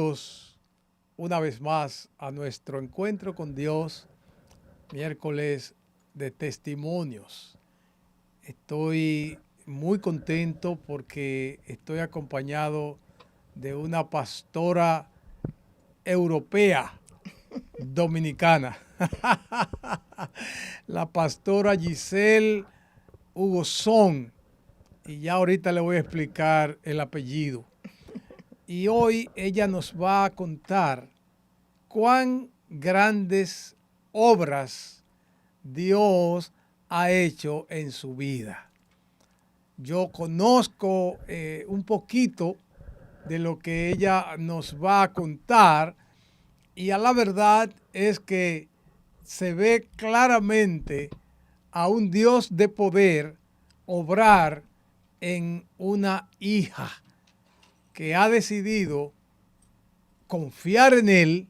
Bienvenidos una vez más a nuestro encuentro con Dios, miércoles de testimonios. Estoy muy contento porque estoy acompañado de una pastora europea dominicana, la pastora Giselle Hugosón, y ya ahorita le voy a explicar el apellido. Y hoy ella nos va a contar cuán grandes obras Dios ha hecho en su vida. Yo conozco un poquito de lo que ella nos va a contar y a la verdad es que se ve claramente a un Dios de poder obrar en una hija que ha decidido confiar en Él,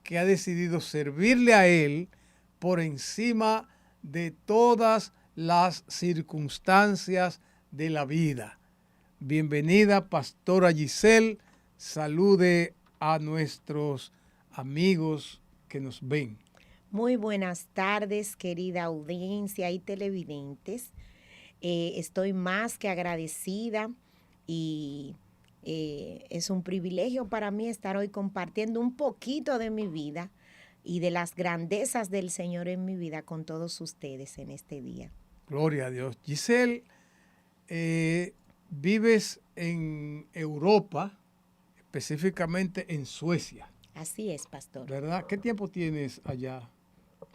que ha decidido servirle a Él por encima de todas las circunstancias de la vida. Bienvenida, Pastora Giselle. Salude a nuestros amigos que nos ven. Muy buenas tardes, querida audiencia y televidentes. Estoy más que agradecida y es un privilegio para mí estar hoy compartiendo un poquito de mi vida y de las grandezas del Señor en mi vida con todos ustedes en este día. Gloria a Dios. Giselle, vives en Europa, específicamente en Suecia. Así es, pastor. ¿Verdad? ¿Qué tiempo tienes allá?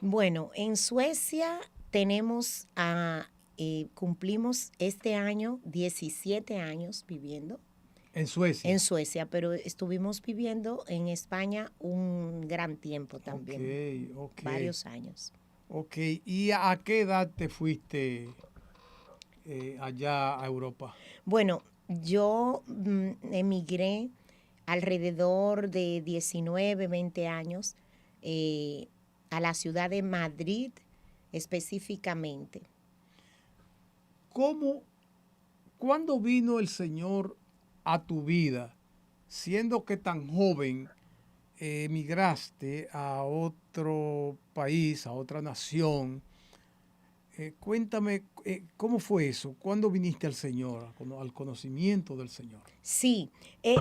Bueno, en Suecia cumplimos este año 17 años viviendo. En Suecia. En Suecia, pero estuvimos viviendo en España un gran tiempo también. Ok. Varios años. Ok, ¿y a qué edad te fuiste allá a Europa? Bueno, yo emigré alrededor de 19, 20 años a la ciudad de Madrid específicamente. ¿Cuándo vino el Señor a tu vida, siendo que tan joven emigraste a otro país, a otra nación? Cuéntame, ¿cómo fue eso? ¿Cuándo viniste al Señor, al conocimiento del Señor? Sí,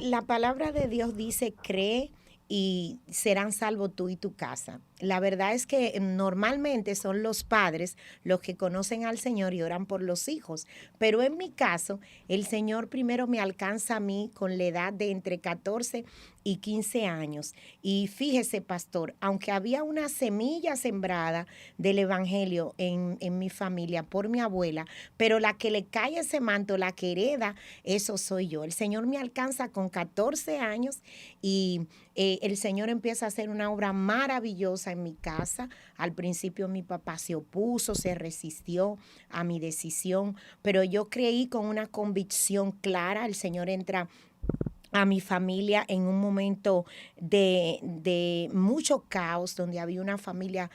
la palabra de Dios dice, cree y serán salvos tú y tu casa. La verdad es que normalmente son los padres los que conocen al Señor y oran por los hijos, pero en mi caso, el Señor primero me alcanza a mí con la edad de entre 14 y 15 años. Y fíjese, pastor, aunque había una semilla sembrada del Evangelio en mi familia por mi abuela, pero la que le cae ese manto, la que hereda, eso soy yo. El Señor me alcanza con 14 años y el Señor empieza a hacer una obra maravillosa en mi casa. Al principio mi papá se opuso, se resistió a mi decisión, pero yo creí con una convicción clara. El Señor entra a mi familia en un momento de mucho caos, donde había una familia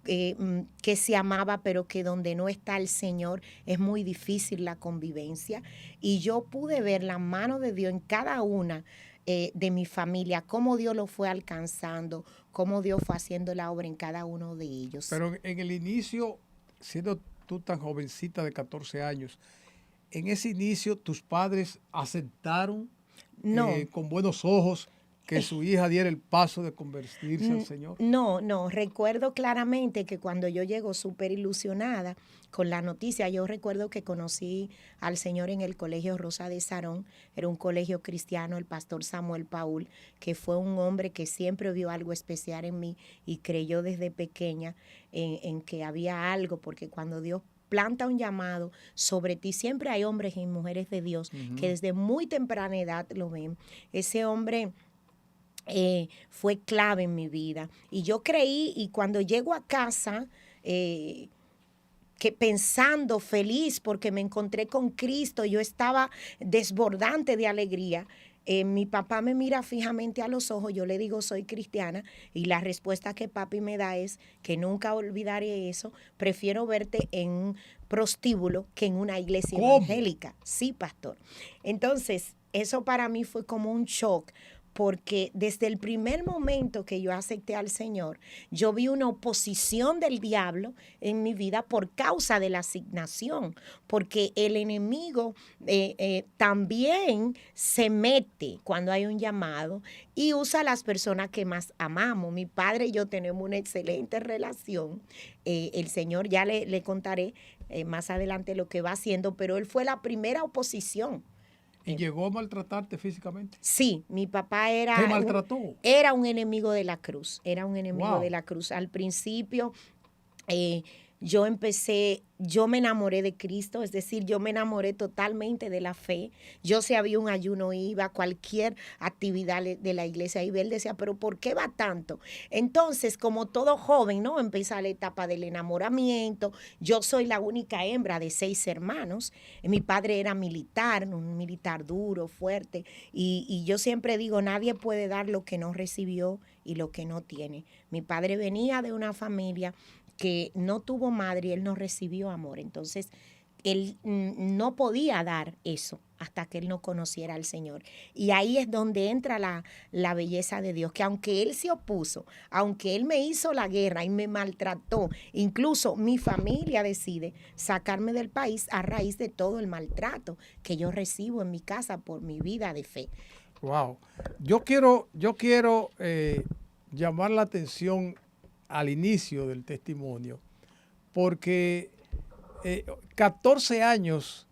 que se amaba, pero que donde no está el Señor es muy difícil la convivencia. Y yo pude ver la mano de Dios en cada una de mi familia, cómo Dios lo fue alcanzando, cómo Dios fue haciendo la obra en cada uno de ellos. Pero en el inicio, siendo tú tan jovencita de 14 años, en ese inicio tus padres aceptaron No. Con buenos ojos que su hija diera el paso de convertirse al Señor? No, recuerdo claramente que cuando yo llego súper ilusionada con la noticia, yo recuerdo que conocí al Señor en el colegio Rosa de Sarón, era un colegio cristiano, el pastor Samuel Paul, que fue un hombre que siempre vio algo especial en mí y creyó desde pequeña en que había algo, porque cuando Dios planta un llamado sobre ti, siempre hay hombres y mujeres de Dios que desde muy temprana edad lo ven. Ese hombre fue clave en mi vida. Y yo creí, y cuando llego a casa, que pensando feliz porque me encontré con Cristo, yo estaba desbordante de alegría. Mi papá me mira fijamente a los ojos, yo le digo soy cristiana y la respuesta que papi me da es que nunca olvidaré eso, prefiero verte en un prostíbulo que en una iglesia evangélica. Sí, pastor. Entonces, eso para mí fue como un shock, porque desde el primer momento que yo acepté al Señor, yo vi una oposición del diablo en mi vida por causa de la asignación, porque el enemigo también se mete cuando hay un llamado y usa a las personas que más amamos. Mi padre y yo tenemos una excelente relación. El Señor, ya le contaré más adelante lo que va haciendo, pero él fue la primera oposición. ¿Y llegó a maltratarte físicamente? Sí, mi papá ¿Te maltrató? Era un enemigo de la cruz, era un enemigo Wow. de la cruz. Al principio yo me enamoré de Cristo, es decir, yo me enamoré totalmente de la fe. Yo si había un ayuno iba, a cualquier actividad de la iglesia iba. Él decía, pero ¿por qué va tanto? Entonces, como todo joven, ¿no? Empieza la etapa del enamoramiento. Yo soy la única hembra de 6 hermanos. Mi padre era militar, un militar duro, fuerte. Y yo siempre digo, nadie puede dar lo que no recibió y lo que no tiene. Mi padre venía de una familia que no tuvo madre y él no recibió amor. Entonces, él no podía dar eso hasta que él no conociera al Señor. Y ahí es donde entra la belleza de Dios, que aunque él se opuso, aunque él me hizo la guerra y me maltrató, incluso mi familia decide sacarme del país a raíz de todo el maltrato que yo recibo en mi casa por mi vida de fe. Wow. Yo quiero llamar la atención al inicio del testimonio, porque 14 años,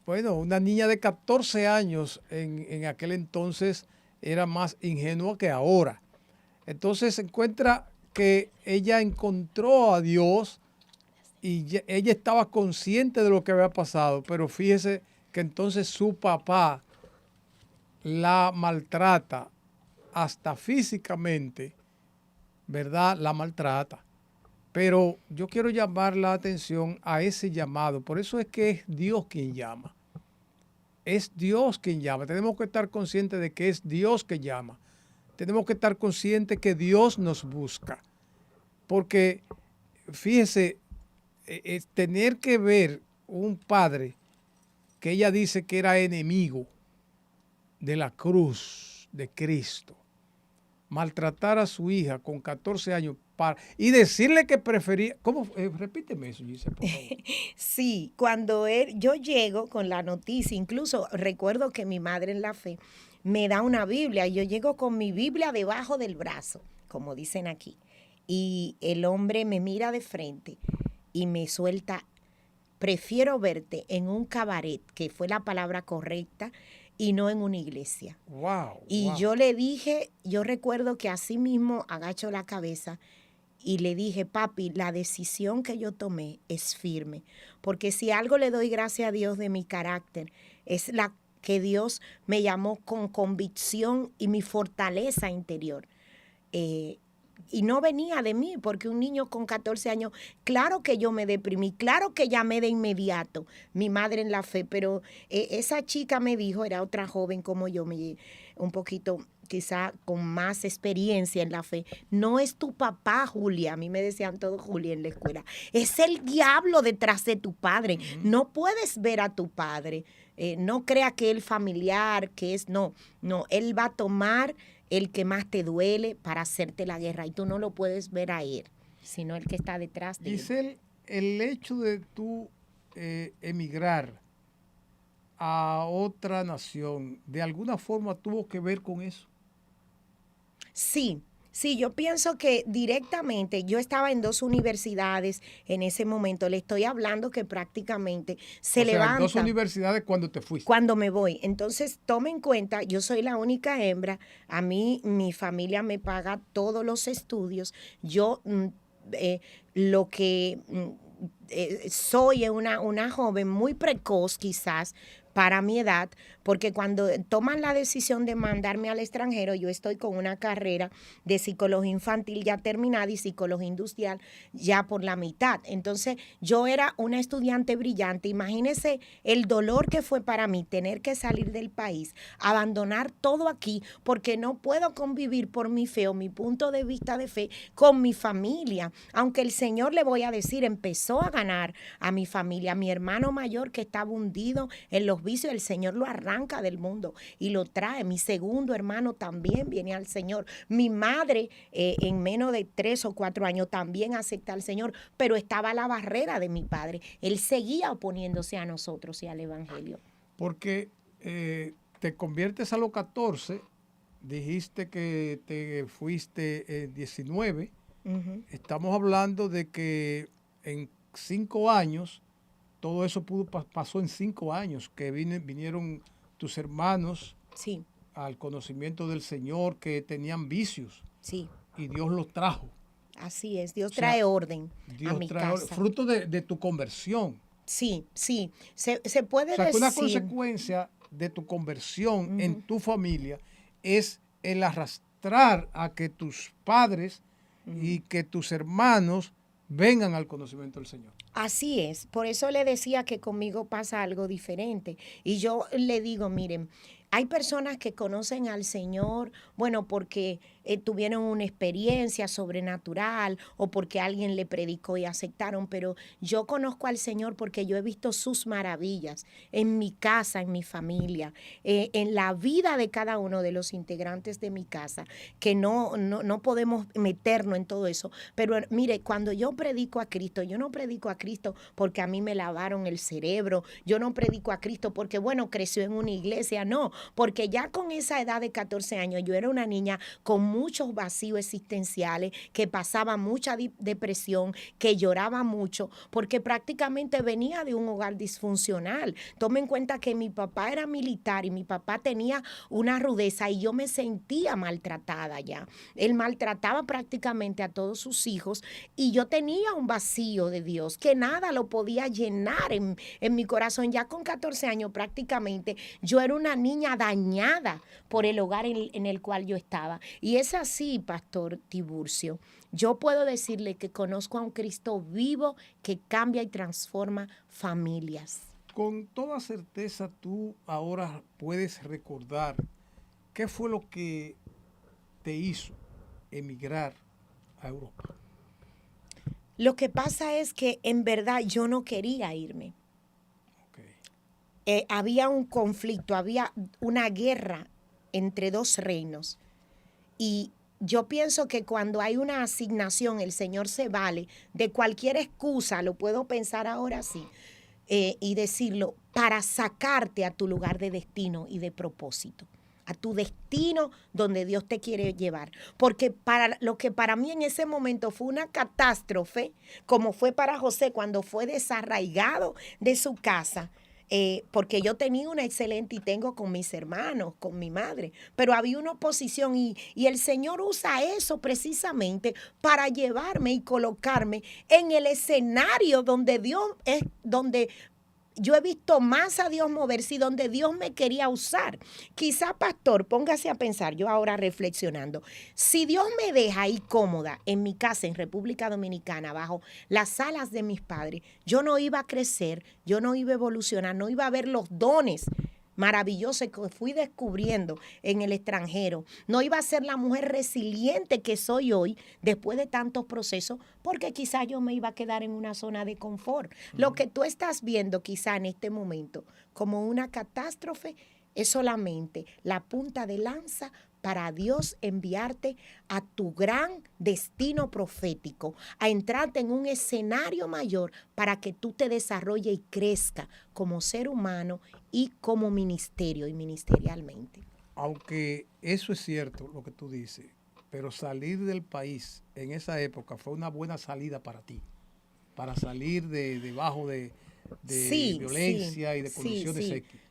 bueno, una niña de 14 años en aquel entonces era más ingenua que ahora. Entonces se encuentra que ella encontró a Dios y ella estaba consciente de lo que había pasado, pero fíjese que entonces su papá la maltrata hasta físicamente, ¿verdad? La maltrata. Pero yo quiero llamar la atención a ese llamado. Por eso es que es Dios quien llama. Es Dios quien llama. Tenemos que estar conscientes de que es Dios que llama. Tenemos que estar conscientes que Dios nos busca. Porque, fíjese, tener que ver un padre que ella dice que era enemigo de la cruz de Cristo, maltratar a su hija con 14 años y decirle que prefería. ¿Cómo? Repíteme eso, Giselle, por favor. Sí, cuando yo llego con la noticia, incluso recuerdo que mi madre en la fe me da una Biblia y yo llego con mi Biblia debajo del brazo, como dicen aquí, y el hombre me mira de frente y me suelta, prefiero verte en un cabaret, que fue la palabra correcta, y no en una iglesia. Wow. Y wow. yo le dije, yo recuerdo que así mismo agacho la cabeza y le dije, papi, la decisión que yo tomé es firme, porque si algo le doy gracias a Dios de mi carácter, es la que Dios me llamó con convicción y mi fortaleza interior. Y no venía de mí, porque un niño con 14 años, claro que yo me deprimí, claro que llamé de inmediato mi madre en la fe, pero esa chica me dijo, era otra joven como yo, un poquito quizá con más experiencia en la fe, no es tu papá, Julia, a mí me decían todo Julia en la escuela, es el diablo detrás de tu padre, no puedes ver a tu padre, no crea que él familiar, que es, no, él va a tomar el que más te duele para hacerte la guerra y tú no lo puedes ver a él, sino el que está detrás de él. Giselle, el hecho de tú emigrar a otra nación, ¿de alguna forma tuvo que ver con eso? Sí, yo pienso que directamente, yo estaba en 2 universidades en ese momento, le estoy hablando que prácticamente se levanta. En 2 universidades cuando te fuiste. Cuando me voy. Entonces, tome en cuenta, yo soy la única hembra, a mí mi familia me paga todos los estudios, yo lo que soy una joven muy precoz quizás, para mi edad, porque cuando toman la decisión de mandarme al extranjero, yo estoy con una carrera de psicología infantil ya terminada y psicología industrial ya por la mitad. Entonces, yo era una estudiante brillante. Imagínense el dolor que fue para mí tener que salir del país, abandonar todo aquí, porque no puedo convivir por mi fe o mi punto de vista de fe con mi familia. Aunque el Señor, le voy a decir, empezó a ganar a mi familia. Mi hermano mayor, que estaba hundido en los los vicios, el Señor lo arranca del mundo y lo trae. Mi segundo hermano también viene al Señor. Mi madre en menos de 3 o 4 años también acepta al Señor, pero estaba la barrera de mi padre. Él seguía oponiéndose a nosotros y al Evangelio. Porque te conviertes a los 14, dijiste que te fuiste 19. Estamos hablando de que en 5 años, todo eso pasó en 5 años, que vinieron tus hermanos Sí, al conocimiento del Señor, que tenían vicios, sí, y Dios los trajo. así es. Dios O sea, trae orden a Dios mi trajo casa. fruto de tu conversión. Sí, sí. Se O puede sea, que una decir. consecuencia de tu conversión en tu familia es el arrastrar a que tus padres y que tus hermanos vengan al conocimiento del Señor. Así es, por eso le decía que conmigo pasa algo diferente. Y yo le digo, miren, hay personas que conocen al Señor, bueno, porque tuvieron una experiencia sobrenatural o porque alguien le predicó y aceptaron, pero yo conozco al Señor porque yo he visto sus maravillas en mi casa, en mi familia, en la vida de cada uno de los integrantes de mi casa, que no podemos meternos en todo eso. Pero mire, cuando yo predico a Cristo, yo no predico a Cristo porque a mí me lavaron el cerebro, yo no predico a Cristo porque, bueno, creció en una iglesia, no, porque ya con esa edad de 14 años yo era una niña con muchos vacíos existenciales, que pasaba mucha depresión, que lloraba mucho, porque prácticamente venía de un hogar disfuncional. Tome en cuenta que mi papá era militar y mi papá tenía una rudeza y yo me sentía maltratada ya. Él maltrataba prácticamente a todos sus hijos y yo tenía un vacío de Dios que nada lo podía llenar en mi corazón. Ya con 14 años prácticamente yo era una niña dañada por el hogar en el cual yo estaba. Y es así, Pastor Tiburcio. Yo puedo decirle que conozco a un Cristo vivo que cambia y transforma familias. Con toda certeza tú ahora puedes recordar qué fue lo que te hizo emigrar a Europa. Lo que pasa es que en verdad yo no quería irme. Okay. Había un conflicto, había una guerra entre dos reinos. Y yo pienso que cuando hay una asignación, el Señor se vale de cualquier excusa, lo puedo pensar ahora sí, y decirlo, para sacarte a tu lugar de destino y de propósito, a tu destino donde Dios te quiere llevar. Porque para lo que para mí en ese momento fue una catástrofe, como fue para José cuando fue desarraigado de su casa, porque yo tenía una excelente y tengo con mis hermanos, con mi madre, pero había una oposición y el Señor usa eso precisamente para llevarme y colocarme en el escenario donde Dios es, donde yo he visto más a Dios moverse y donde Dios me quería usar. Quizá, pastor, póngase a pensar, yo ahora reflexionando, si Dios me deja ahí cómoda en mi casa en República Dominicana, bajo las alas de mis padres, yo no iba a crecer, yo no iba a evolucionar, no iba a ver los dones maravillosos que fui descubriendo en el extranjero. No iba a ser la mujer resiliente que soy hoy después de tantos procesos, porque quizá yo me iba a quedar en una zona de confort. Lo que tú estás viendo quizá en este momento como una catástrofe es solamente la punta de lanza para Dios enviarte a tu gran destino profético, a entrarte en un escenario mayor para que tú te desarrolles y crezca como ser humano y como ministerio y ministerialmente. Aunque eso es cierto lo que tú dices, pero salir del país en esa época fue una buena salida para ti, para salir debajo de sí, violencia sí, y de condiciones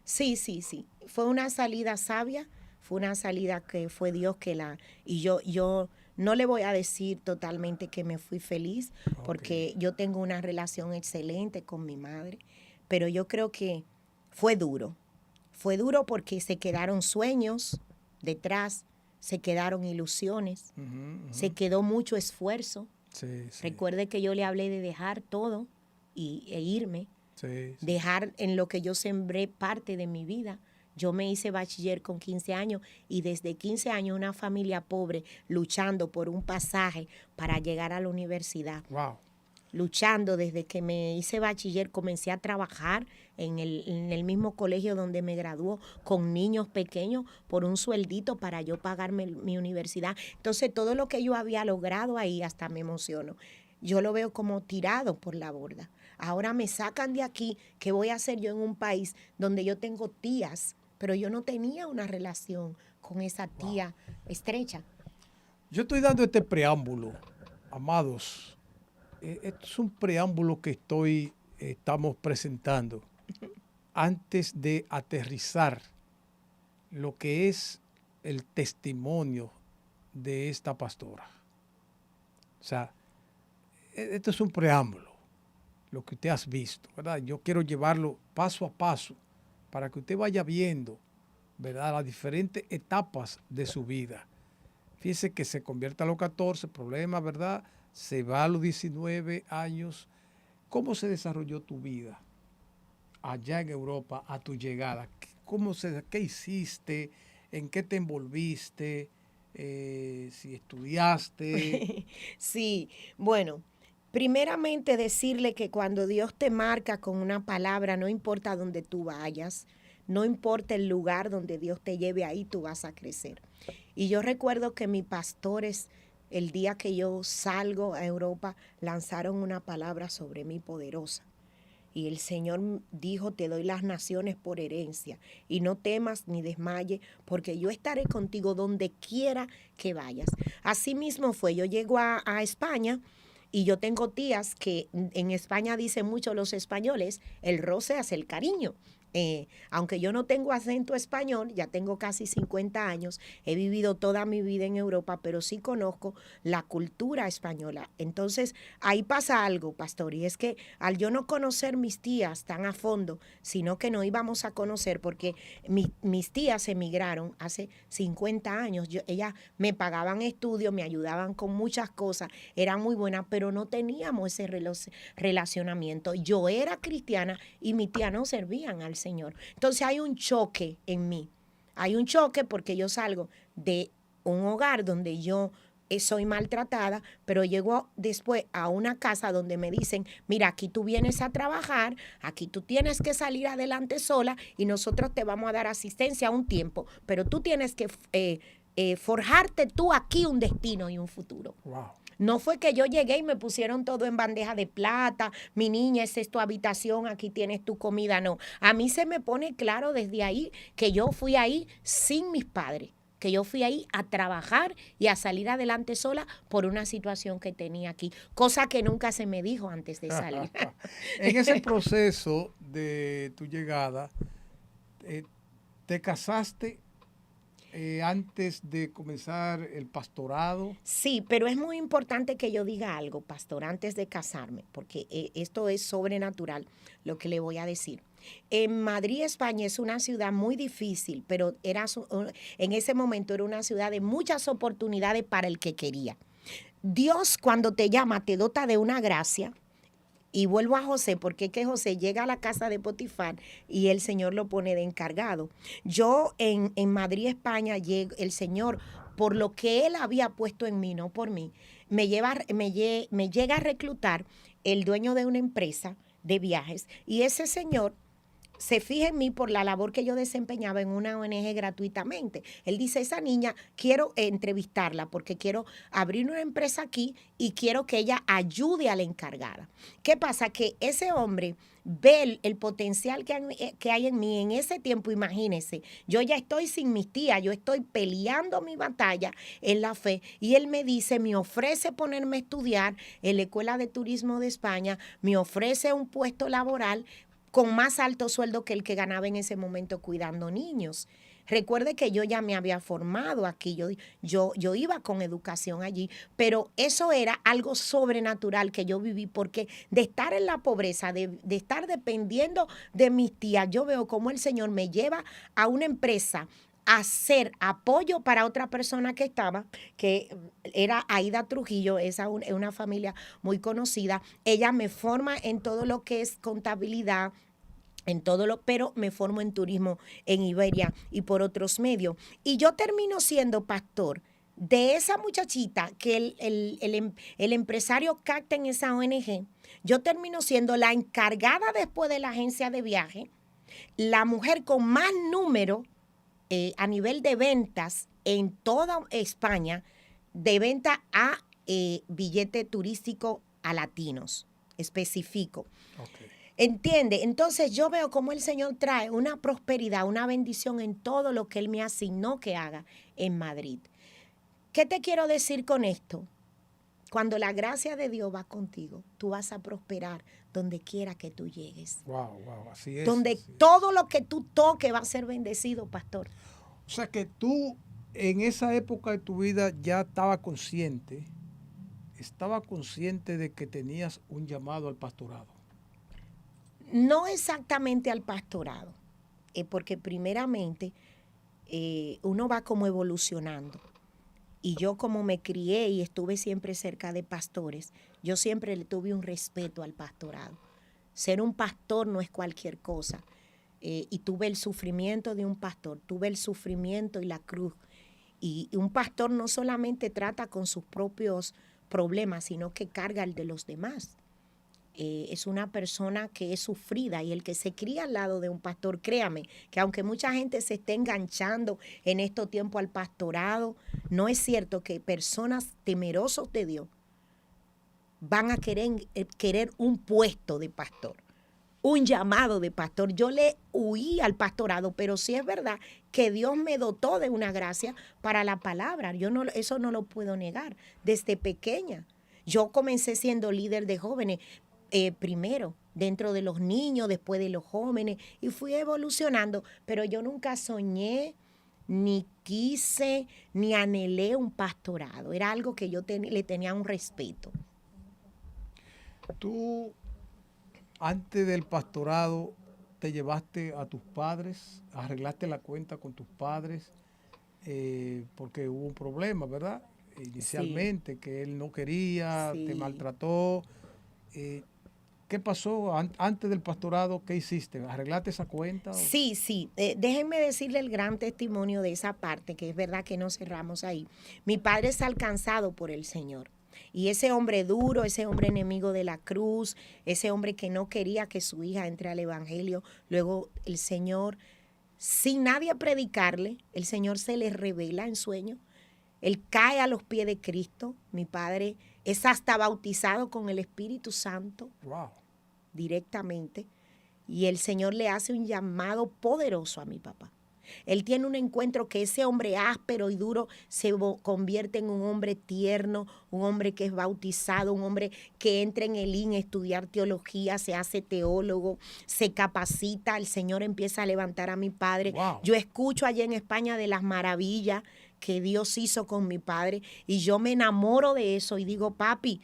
sí, X. sí. Fue una salida sabia, fue una salida que fue Dios que la... Y yo no le voy a decir totalmente que me fui feliz, porque yo tengo una relación excelente con mi madre, pero yo creo que fue duro. Fue duro porque se quedaron sueños detrás, se quedaron ilusiones, se quedó mucho esfuerzo. Sí. Recuerde que yo le hablé de dejar todo e irme, dejar en lo que yo sembré parte de mi vida. Yo me hice bachiller con 15 años y desde 15 años una familia pobre luchando por un pasaje para llegar a la universidad. Wow. luchando. Desde que me hice bachiller comencé a trabajar en el mismo colegio donde me graduó con niños pequeños por un sueldito para yo pagarme mi universidad. Entonces todo lo que yo había logrado ahí hasta me emociono. Yo lo veo como tirado por la borda. Ahora me sacan de aquí. ¿Qué voy a hacer yo en un país donde yo tengo tías? Pero yo no tenía una relación con esa tía estrecha. Yo estoy dando este preámbulo, amados. Esto es un preámbulo que estamos presentando antes de aterrizar lo que es el testimonio de esta pastora. O sea, esto es un preámbulo, lo que usted has visto, ¿verdad? Yo quiero llevarlo paso a paso para que usted vaya viendo, ¿verdad?, las diferentes etapas de su vida. Fíjese que se convierte a los 14, problema, ¿verdad? Se va a los 19 años. ¿Cómo se desarrolló tu vida allá en Europa a tu llegada? ¿Qué hiciste? ¿En qué te envolviste? Si estudiaste. Sí, bueno, primeramente decirle que cuando Dios te marca con una palabra, no importa dónde tú vayas, no importa el lugar donde Dios te lleve, ahí tú vas a crecer. Y yo recuerdo que mis pastores, el día que yo salgo a Europa, lanzaron una palabra sobre mí poderosa. Y el Señor dijo, te doy las naciones por herencia, y no temas ni desmayes, porque yo estaré contigo donde quiera que vayas. Así mismo fue, yo llego a España, y yo tengo tías que en España dicen mucho los españoles, el roce hace el cariño. Aunque yo no tengo acento español, ya tengo casi 50 años, he vivido toda mi vida en Europa, pero sí conozco la cultura española. Entonces, ahí pasa algo, pastor, y es que al yo no conocer mis tías tan a fondo, sino que no íbamos a conocer, porque mis tías emigraron hace 50 años, ellas me pagaban estudios, me ayudaban con muchas cosas, eran muy buenas, pero no teníamos ese relacionamiento. Yo era cristiana y mi tía no servían al Señor. Entonces hay un choque en mí. Hay un choque porque yo salgo de un hogar donde yo soy maltratada, pero llego después a una casa donde me dicen, mira, aquí tú vienes a trabajar, aquí tú tienes que salir adelante sola y nosotros te vamos a dar asistencia un tiempo, pero tú tienes que forjarte tú aquí un destino y un futuro. Wow. No fue que yo llegué y me pusieron todo en bandeja de plata, mi niña, esa es tu habitación, aquí tienes tu comida, no. A mí se me pone claro desde ahí que yo fui ahí sin mis padres, que yo fui ahí a trabajar y a salir adelante sola por una situación que tenía aquí, cosa que nunca se me dijo antes de salir. En ese proceso de tu llegada, ¿te casaste antes de comenzar el pastorado? Sí, pero es muy importante que yo diga algo, pastor, antes de casarme, porque esto es sobrenatural lo que le voy a decir. En Madrid, España, es una ciudad muy difícil, pero en ese momento era una ciudad de muchas oportunidades para el que quería. Dios, cuando te llama, te dota de una gracia. Y vuelvo a José, porque es que José llega a la casa de Potifar y el Señor lo pone de encargado. Yo en Madrid, España, el Señor, por lo que Él había puesto en mí, no por mí, me llega a reclutar el dueño de una empresa de viajes. Y ese señor se fija en mí por la labor que yo desempeñaba en una ONG gratuitamente. Él dice, esa niña, quiero entrevistarla porque quiero abrir una empresa aquí y quiero que ella ayude a la encargada. ¿Qué pasa? Que ese hombre ve el potencial que hay en mí en ese tiempo. Imagínese, yo ya estoy sin mis tías, yo estoy peleando mi batalla en la fe y él me dice, me ofrece ponerme a estudiar en la Escuela de Turismo de España, me ofrece un puesto laboral con más alto sueldo que el que ganaba en ese momento cuidando niños. Recuerde que yo ya me había formado aquí, yo iba con educación allí, pero eso era algo sobrenatural que yo viví, porque de estar en la pobreza, de estar dependiendo de mis tías, yo veo cómo el Señor me lleva a una empresa a hacer apoyo para otra persona que estaba, que era Aida Trujillo, es una familia muy conocida. Ella me forma en todo lo que es contabilidad, pero me formo en turismo en Iberia y por otros medios. Y yo termino siendo pastor de esa muchachita que el empresario capta en esa ONG, yo termino siendo la encargada después de la agencia de viaje, la mujer con más número a nivel de ventas en toda España, de venta a billete turístico a latinos, específico. Okay. ¿Entiende? Entonces yo veo cómo el Señor trae una prosperidad, una bendición en todo lo que Él me asignó que haga en Madrid. ¿Qué te quiero decir con esto? Cuando la gracia de Dios va contigo, tú vas a prosperar donde quiera que tú llegues. Wow, así es. Donde así todo lo que tú toques va a ser bendecido, pastor. O sea que tú en esa época de tu vida ya estaba consciente de que tenías un llamado al pastorado. No exactamente al pastorado, porque primeramente uno va como evolucionando. Y yo como me crié y estuve siempre cerca de pastores, yo siempre le tuve un respeto al pastorado. Ser un pastor no es cualquier cosa. Y tuve el sufrimiento de un pastor, tuve el sufrimiento y la cruz. Y un pastor no solamente trata con sus propios problemas, sino que carga el de los demás. Es una persona que es sufrida y el que se cría al lado de un pastor, créame, que aunque mucha gente se esté enganchando en estos tiempos al pastorado, no es cierto que personas temerosos de Dios van a querer un puesto de pastor, un llamado de pastor. Yo le huí al pastorado, pero sí es verdad que Dios me dotó de una gracia para la palabra. Eso no lo puedo negar. Desde pequeña, yo comencé siendo líder de jóvenes, primero dentro de los niños, después de los jóvenes, y fui evolucionando, pero yo nunca soñé, ni quise, ni anhelé un pastorado. Era algo que yo le tenía un respeto. Tú, antes del pastorado, te llevaste a tus padres, arreglaste la cuenta con tus padres, porque hubo un problema, ¿verdad? Inicialmente, sí, que él no quería, sí, te maltrató. ¿Qué pasó antes del pastorado? ¿Qué hiciste? ¿Arreglaste esa cuenta? Sí, sí. Déjenme decirle el gran testimonio de esa parte, que es verdad que no cerramos ahí. Mi padre es alcanzado por el Señor. Y ese hombre duro, ese hombre enemigo de la cruz, ese hombre que no quería que su hija entre al evangelio, luego el Señor, sin nadie predicarle, el Señor se le revela en sueño. Él cae a los pies de Cristo. Mi padre es hasta bautizado con el Espíritu Santo. Wow. Directamente. Y el Señor le hace un llamado poderoso a mi papá. Él tiene un encuentro que ese hombre áspero y duro se convierte en un hombre tierno, un hombre que es bautizado, un hombre que entra en el IN a estudiar teología, se hace teólogo, se capacita, el Señor empieza a levantar a mi padre. Wow. Yo escucho allá en España de las maravillas que Dios hizo con mi padre y yo me enamoro de eso y digo, papi,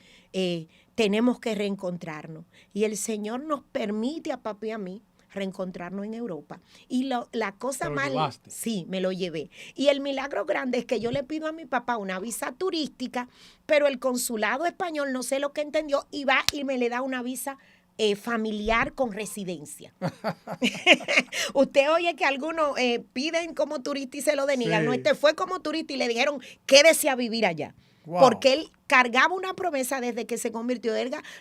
tenemos que reencontrarnos. Y el Señor nos permite a papi y a mí reencontrarnos en Europa. Y la cosa más... Sí, me lo llevé. Y el milagro grande es que yo le pido a mi papá una visa turística, pero el consulado español no sé lo que entendió y va y me le da una visa familiar con residencia. Usted oye que algunos piden como turista y se lo deniegan. Sí. No, este fue como turista y le dijeron, quédese a vivir allá. Wow. Porque él cargaba una promesa desde que se convirtió.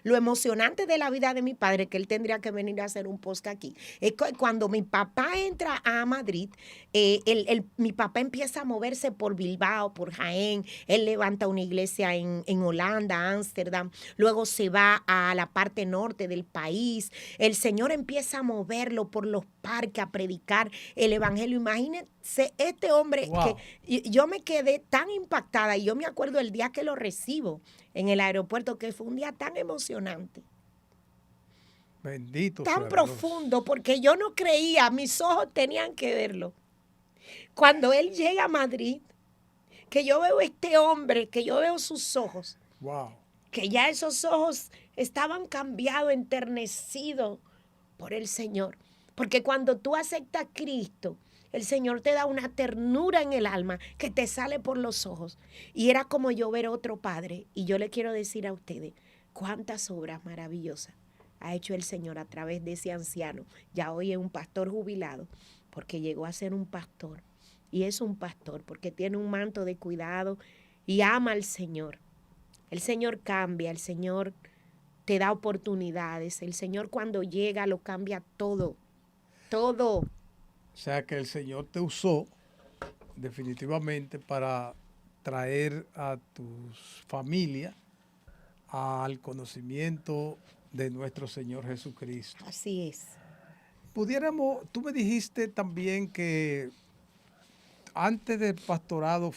Lo emocionante de la vida de mi padre, que él tendría que venir a hacer un podcast aquí, es que cuando mi papá entra a Madrid, mi papá empieza a moverse por Bilbao, por Jaén. Él levanta una iglesia en Holanda, Ámsterdam. Luego se va a la parte norte del país. El Señor empieza a moverlo por los parques, a predicar el evangelio. Imagínense este hombre, wow, que yo me quedé tan impactada y yo me acuerdo el día que lo recibo en el aeropuerto, que fue un día tan emocionante. Bendito tan sea profundo, Dios. Porque yo no creía, mis ojos tenían que verlo. Cuando él llega a Madrid, que yo veo este hombre, que yo veo sus ojos, wow, que ya esos ojos estaban cambiados, enternecidos por el Señor. Porque cuando tú aceptas a Cristo, el Señor te da una ternura en el alma que te sale por los ojos. Y era como yo ver a otro padre. Y yo le quiero decir a ustedes, cuántas obras maravillosas ha hecho el Señor a través de ese anciano. Ya hoy es un pastor jubilado, porque llegó a ser un pastor. Y es un pastor porque tiene un manto de cuidado y ama al Señor. El Señor cambia, el Señor te da oportunidades. El Señor cuando llega lo cambia todo, todo. O sea que el Señor te usó definitivamente para traer a tus familias al conocimiento de nuestro Señor Jesucristo. Así es. Tú me dijiste también que antes del pastorado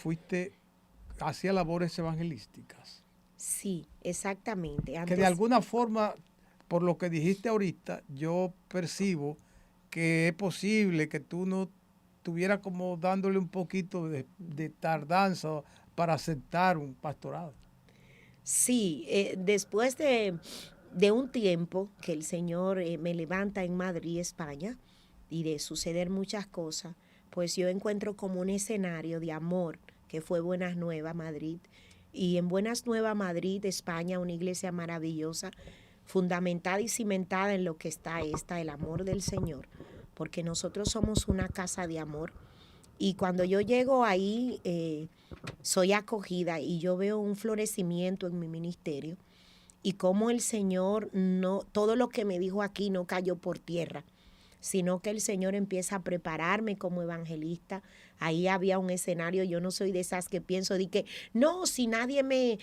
hacía labores evangelísticas. Sí, exactamente. Que de alguna forma, por lo que dijiste ahorita, yo percibo que es posible que tú no estuvieras como dándole un poquito de tardanza para aceptar un pastorado. Sí, después de un tiempo que el Señor me levanta en Madrid, España, y de suceder muchas cosas, pues yo encuentro como un escenario de amor, que fue Buenas Nuevas, Madrid. Y en Buenas Nuevas, Madrid, España, una iglesia maravillosa, fundamentada y cimentada en lo que está el amor del Señor, porque nosotros somos una casa de amor. Y cuando yo llego ahí, soy acogida y yo veo un florecimiento en mi ministerio y cómo el Señor, todo lo que me dijo aquí no cayó por tierra, sino que el Señor empieza a prepararme como evangelista. Ahí había un escenario, yo no soy de esas que pienso de que, no, si nadie me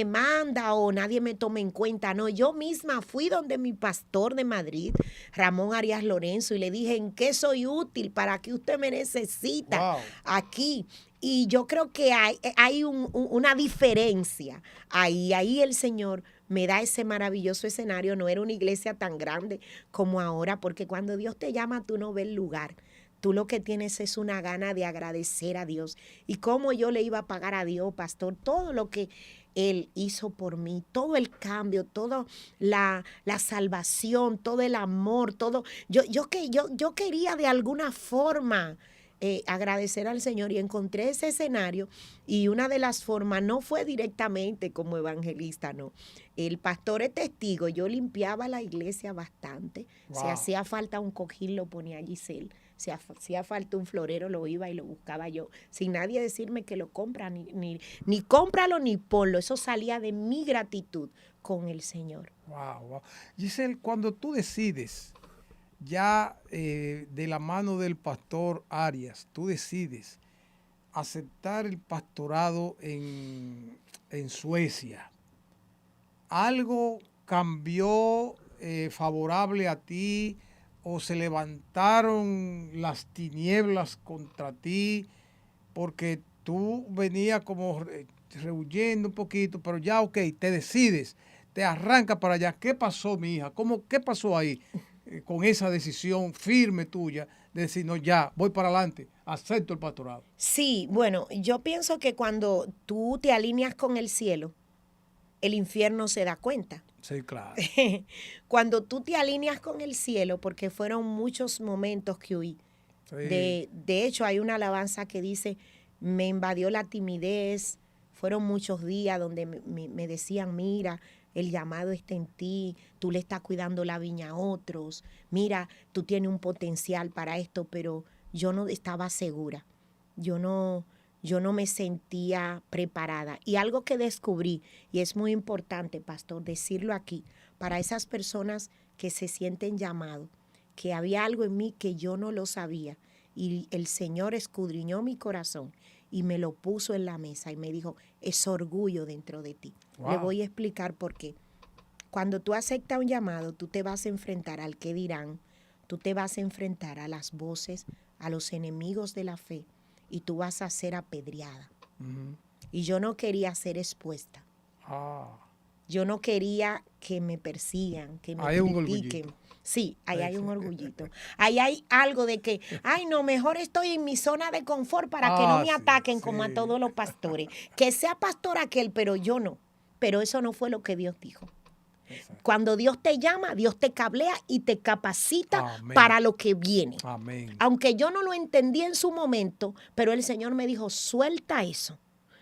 manda o nadie me toma en cuenta, no, yo misma fui donde mi pastor de Madrid, Ramón Arias Lorenzo, y le dije, ¿en qué soy útil? ¿Para qué usted me necesita aquí? Y yo creo que hay una diferencia ahí el Señor me da ese maravilloso escenario. No era una iglesia tan grande como ahora, porque cuando Dios te llama, tú no ves el lugar. Tú lo que tienes es una gana de agradecer a Dios. Y cómo yo le iba a pagar a Dios, pastor, todo lo que Él hizo por mí, todo el cambio, toda la salvación, todo el amor, todo. Yo quería de alguna forma agradecer al Señor y encontré ese escenario y una de las formas no fue directamente como evangelista, no. El pastor es testigo, yo limpiaba la iglesia bastante, si hacía falta un cojín lo ponía Giselle, si hacía falta un florero lo iba y lo buscaba yo, sin nadie decirme que lo compra, ni cómpralo ni ponlo, eso salía de mi gratitud con el Señor. Wow. Giselle, cuando tú decides ya de la mano del pastor Arias, tú decides aceptar el pastorado en Suecia, ¿algo cambió favorable a ti o se levantaron las tinieblas contra ti? Porque tú venías como rehuyendo un poquito, pero ya, ok, te decides, te arrancas para allá. ¿Qué pasó, mi hija? ¿Qué pasó ahí? Con esa decisión firme tuya de decir, no, ya, voy para adelante, acepto el pastorado. Sí, bueno, yo pienso que cuando tú te alineas con el cielo, el infierno se da cuenta. Sí, claro. Cuando tú te alineas con el cielo, porque fueron muchos momentos que huí. Sí. De hecho, hay una alabanza que dice, me invadió la timidez, fueron muchos días donde me decían, mira, el llamado está en ti, tú le estás cuidando la viña a otros, mira, tú tienes un potencial para esto, pero yo no estaba segura, yo no me sentía preparada. Y algo que descubrí, y es muy importante, pastor, decirlo aquí, para esas personas que se sienten llamados, que había algo en mí que yo no lo sabía, y el Señor escudriñó mi corazón y me lo puso en la mesa y me dijo, es orgullo dentro de ti. Wow. Le voy a explicar por qué. Cuando tú aceptas un llamado, tú te vas a enfrentar al qué dirán, tú te vas a enfrentar a las voces, a los enemigos de la fe, y tú vas a ser apedreada. Uh-huh. Y yo no quería ser expuesta. Yo no quería que me persigan, que me critiquen. Sí, ahí hay un orgullito. Ahí hay algo de que, ay, no, mejor estoy en mi zona de confort para que no me ataquen como a todos los pastores. Que sea pastor aquel, pero yo no. Pero eso no fue lo que Dios dijo. Exacto. Cuando Dios te llama, Dios te cablea y te capacita para lo que viene. Amén. Aunque yo no lo entendí en su momento, pero el Señor me dijo, suelta eso.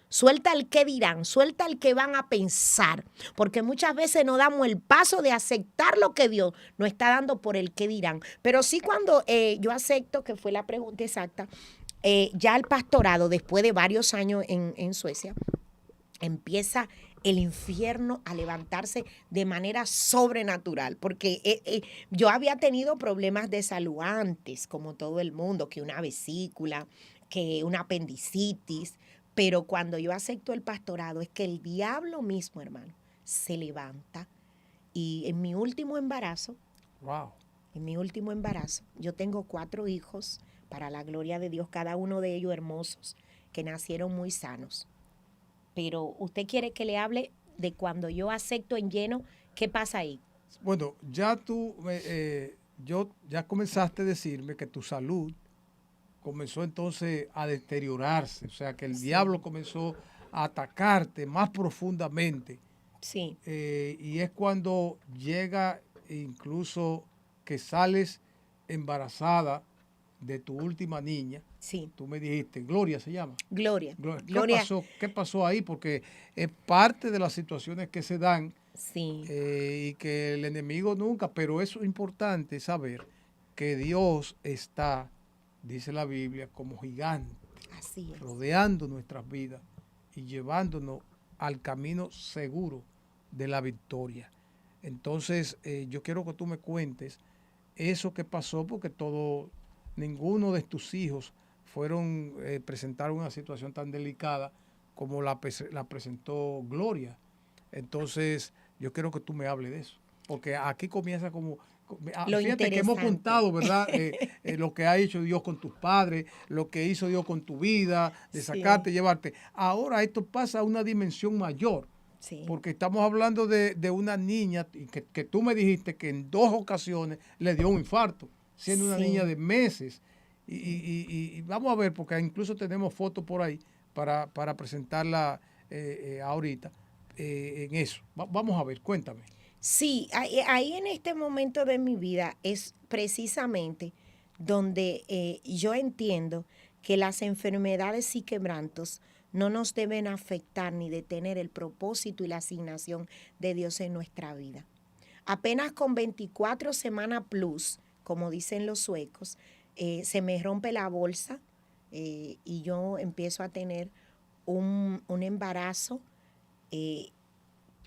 Suelta el qué dirán, suelta el que van a pensar, porque muchas veces no damos el paso de aceptar lo que Dios nos está dando por el qué dirán. Pero sí cuando yo acepto, que fue la pregunta exacta, ya el pastorado, después de varios años en Suecia, empieza el infierno a levantarse de manera sobrenatural, porque yo había tenido problemas de salud antes, como todo el mundo, que una vesícula, que una apendicitis, pero cuando yo acepto el pastorado es que el diablo mismo, hermano, se levanta. Y en mi último embarazo, Wow. yo tengo 4 hijos, para la gloria de Dios, cada uno de ellos hermosos, que nacieron muy sanos. Pero usted quiere que le hable de cuando yo acepto en lleno, ¿qué pasa ahí? Bueno, ya ya comenzaste a decirme que tu salud comenzó entonces a deteriorarse, o sea que el Sí, diablo comenzó a atacarte más profundamente. sí, Y es cuando llega incluso que sales embarazada de tu última niña. sí. Tú me dijiste, Gloria se llama. Gloria, Gloria, Gloria, qué pasó ahí? Porque es parte de las situaciones que se dan sí, y que el enemigo nunca, pero eso es importante saber que Dios está, dice la Biblia, como gigante, así es. rodeando nuestras vidas y llevándonos al camino seguro de la victoria. Entonces, yo quiero que tú me cuentes eso que pasó, porque ninguno de tus hijos presentaron una situación tan delicada como la presentó Gloria. Entonces, yo quiero que tú me hables de eso, porque aquí comienza Lo fíjate que hemos interesante. contado, ¿verdad? Lo que ha hecho Dios con tus padres, lo que hizo Dios con tu vida, de Sí, sacarte, llevarte. Ahora esto pasa a una dimensión mayor, sí, porque estamos hablando de una niña que tú me dijiste que en 2 ocasiones le dio un infarto, siendo una niña sí. de meses. Y vamos a ver, porque incluso tenemos fotos por ahí para presentarla ahorita en eso. Vamos a ver, cuéntame. Sí, ahí en este momento de mi vida es precisamente donde yo entiendo que las enfermedades y quebrantos no nos deben afectar ni detener el propósito y la asignación de Dios en nuestra vida. Apenas con 24 semanas plus, como dicen los suecos, se me rompe la bolsa y yo empiezo a tener un embarazo eh,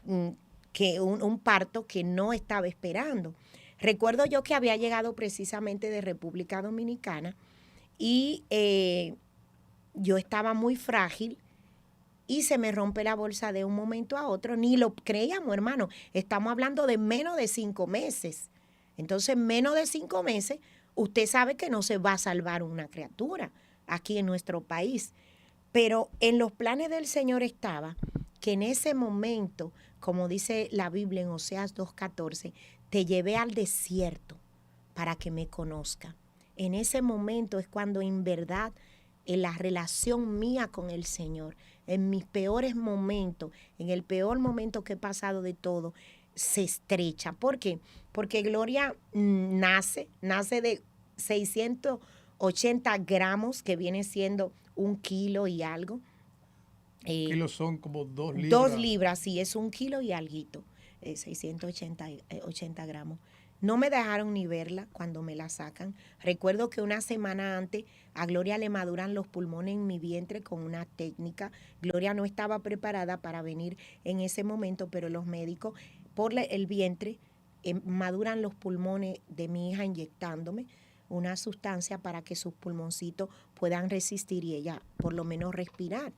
mm, un parto que no estaba esperando. Recuerdo yo que había llegado precisamente de República Dominicana y yo estaba muy frágil y se me rompe la bolsa de un momento a otro. Ni lo creíamos, hermano. Estamos hablando de menos de 5 meses. Entonces, menos de 5 meses, usted sabe que no se va a salvar una criatura aquí en nuestro país. Pero en los planes del Señor estaba que en ese momento, como dice la Biblia en Oseas 2:14, te llevé al desierto para que me conozca. En ese momento es cuando en verdad en la relación mía con el Señor, en mis peores momentos, en el peor momento que he pasado de todo, se estrecha. ¿Por qué? Porque Gloria nace de 680 gramos, que viene siendo 1 kilo y algo. Kilos son como 2 libras. 2 libras, sí, es 1 kilo y alguito, 680 gramos. No me dejaron ni verla cuando me la sacan. Recuerdo que una semana antes a Gloria le maduran los pulmones en mi vientre con una técnica. Gloria no estaba preparada para venir en ese momento, pero los médicos por el vientre maduran los pulmones de mi hija inyectándome una sustancia para que sus pulmoncitos puedan resistir y ella por lo menos respirar.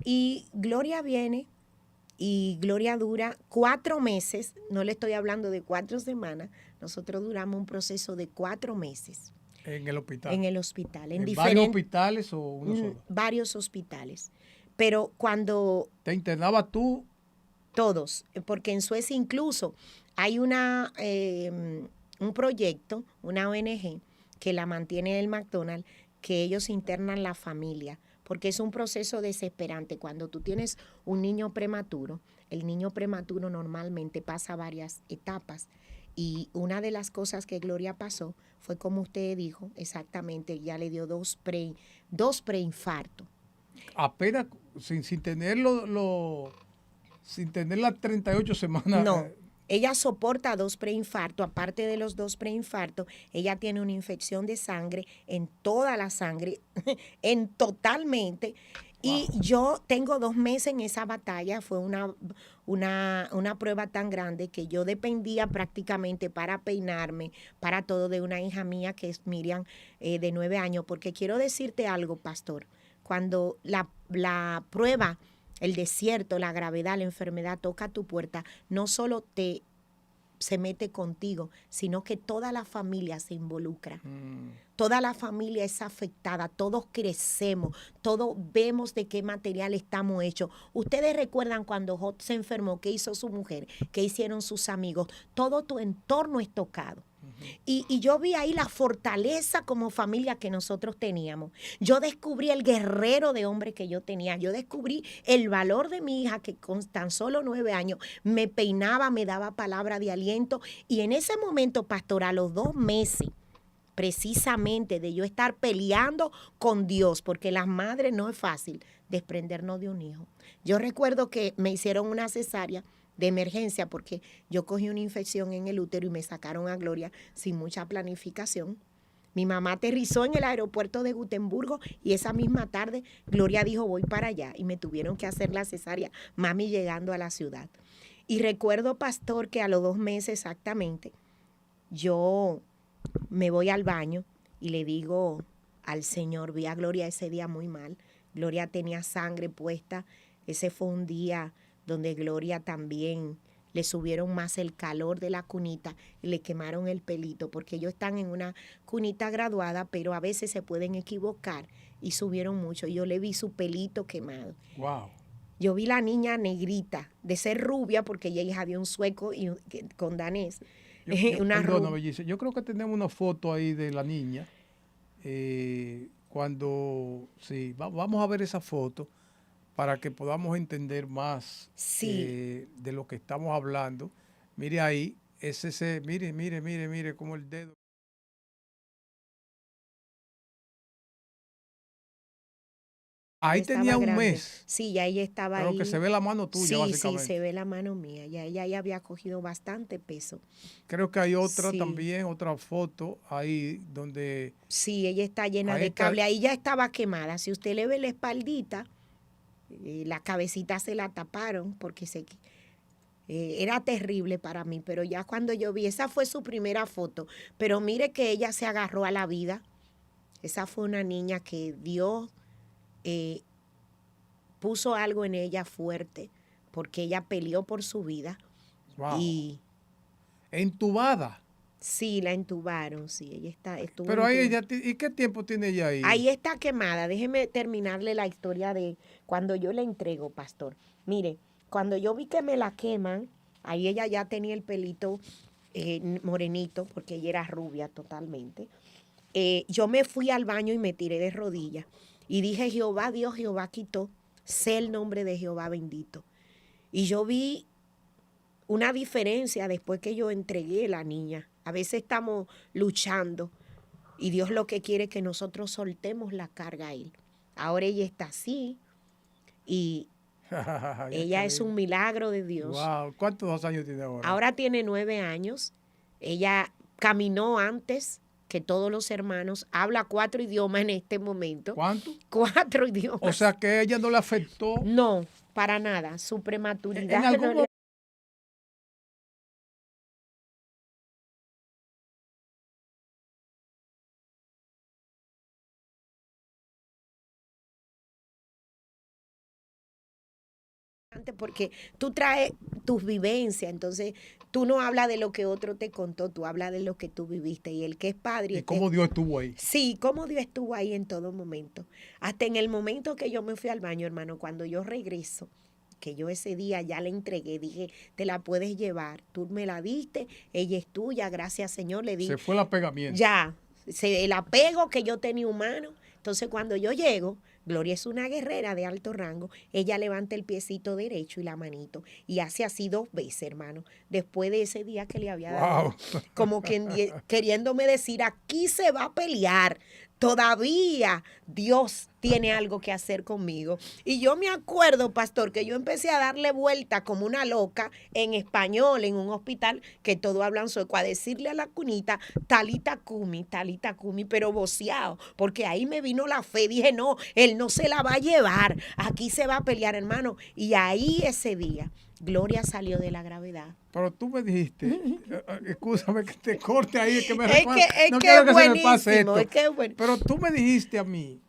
Y Gloria viene y Gloria dura 4 meses, no le estoy hablando de 4 semanas, nosotros duramos un proceso de 4 meses En el hospital. en el hospital, ¿En varios hospitales o uno solo? varios hospitales. Pero cuando ¿Te internabas tú? todos, porque en Suecia incluso hay un proyecto, una ONG, que la mantiene el McDonald's, que ellos internan la familia, porque es un proceso desesperante. Cuando tú tienes un niño prematuro, el niño prematuro normalmente pasa varias etapas. Y una de las cosas que Gloria pasó fue, como usted dijo, exactamente, ya le dio dos preinfartos. Apenas sin tenerlo, sin tener las 38 semanas. No, ella soporta 2 preinfartos. Aparte de los 2 preinfartos, ella tiene una infección de sangre en toda la sangre, en totalmente. Y yo tengo 2 meses en esa batalla. Fue una prueba tan grande que yo dependía prácticamente para peinarme, para todo, de una hija mía que es Miriam, de 9 años. Porque quiero decirte algo, pastor. Cuando la prueba, el desierto, la gravedad, la enfermedad toca tu puerta, no solo se mete contigo, sino que toda la familia se involucra. Toda la familia es afectada, todos crecemos, todos vemos de qué material estamos hechos. Ustedes recuerdan cuando Job se enfermó, qué hizo su mujer, qué hicieron sus amigos. Todo tu entorno es tocado. Y yo vi ahí la fortaleza como familia que nosotros teníamos. Yo descubrí el guerrero de hombre que yo tenía. Yo descubrí el valor de mi hija, que con tan solo 9 años me peinaba, me daba palabra de aliento. Y en ese momento, pastor, a los 2 meses, precisamente de yo estar peleando con Dios, porque las madres no es fácil desprendernos de un hijo. Yo recuerdo que me hicieron una cesárea de emergencia porque yo cogí una infección en el útero y me sacaron a Gloria sin mucha planificación. Mi mamá aterrizó en el aeropuerto de Gotemburgo y esa misma tarde Gloria dijo, voy para allá, y me tuvieron que hacer la cesárea, mami llegando a la ciudad. Y recuerdo, pastor, que a los 2 meses exactamente, yo me voy al baño y le digo al Señor, vi a Gloria ese día muy mal. Gloria tenía sangre puesta. Ese fue un día donde Gloria también le subieron más el calor de la cunita y le quemaron el pelito, porque ellos están en una cunita graduada, pero a veces se pueden equivocar y subieron mucho. Yo le vi su pelito quemado. Wow. Yo vi la niña negrita, de ser rubia, porque ella es hija de un sueco y con danés. Perdóname, Giselle, yo creo que tenemos una foto ahí de la niña. Sí, vamos a ver esa foto para que podamos entender más de lo que estamos hablando. Mire ahí, mire como el dedo. Ahí tenía un mes. Sí, ya ella estaba pero ahí. Pero que se ve la mano tuya, básicamente. Sí, se ve la mano mía. Ya ella ya había cogido bastante peso. Creo que hay otra también, otra foto ahí donde... Sí, ella está llena de cable. Ahí ya estaba quemada. Si usted le ve la espaldita, la cabecita se la taparon porque era terrible para mí. Pero ya cuando yo vi, esa fue su primera foto. Pero mire que ella se agarró a la vida. Esa fue una niña que Dios... puso algo en ella fuerte, porque ella peleó por su vida. Wow. Y ¿entubada? Sí, la entubaron, sí, ella estuvo. Pero ahí ella, ¿y qué tiempo tiene ella ahí? Ahí está quemada. Déjeme terminarle la historia de cuando yo la entrego, pastor. Mire, cuando yo vi que me la queman, ahí ella ya tenía el pelito morenito, porque ella era rubia totalmente. Yo me fui al baño y me tiré de rodillas. Y dije, Jehová, Dios, Jehová quitó, sé el nombre de Jehová bendito. Y yo vi una diferencia después que yo entregué a la niña. A veces estamos luchando y Dios lo que quiere es que nosotros soltemos la carga a Él. Ahora ella está así y ella es un milagro de Dios. Wow. ¿Cuántos años tiene ahora? Ahora tiene 9 años. Ella caminó antes que todos los hermanos, habla 4 idiomas en este momento. ¿Cuánto? 4 idiomas. O sea que a ella no le afectó. No, para nada. Su prematuridad. En algún momento. Porque tú traes tus vivencias, entonces tú no hablas de lo que otro te contó, tú hablas de lo que tú viviste. Y el que es padre... ¿Y cómo Dios estuvo ahí? Sí, cómo Dios estuvo ahí en todo momento. Hasta en el momento que yo me fui al baño, hermano, cuando yo regreso, que yo ese día ya le entregué, dije, te la puedes llevar, tú me la diste, ella es tuya, gracias Señor, le dije. Se fue el apegamiento. Ya, el apego que yo tenía humano. Entonces cuando yo llego, Gloria es una guerrera de alto rango, ella levanta el piecito derecho y la manito y hace así 2 veces, hermano, después de ese día que le había dado, como que queriéndome decir, aquí se va a pelear, todavía Dios tiene algo que hacer conmigo. Y yo me acuerdo, pastor, que yo empecé a darle vuelta como una loca en español en un hospital que todos hablan sueco, a decirle a la cunita, talita cumi, pero voceado, porque ahí me vino la fe. Dije, no, él no se la va a llevar, aquí se va a pelear, hermano. Y ahí ese día, Gloria salió de la gravedad. Pero tú me dijiste, escúchame que te corte ahí, que me Es recuerda. que, es No que quiero es que se me pase buenísimo, esto. es que es bueno. Pero tú me dijiste a mí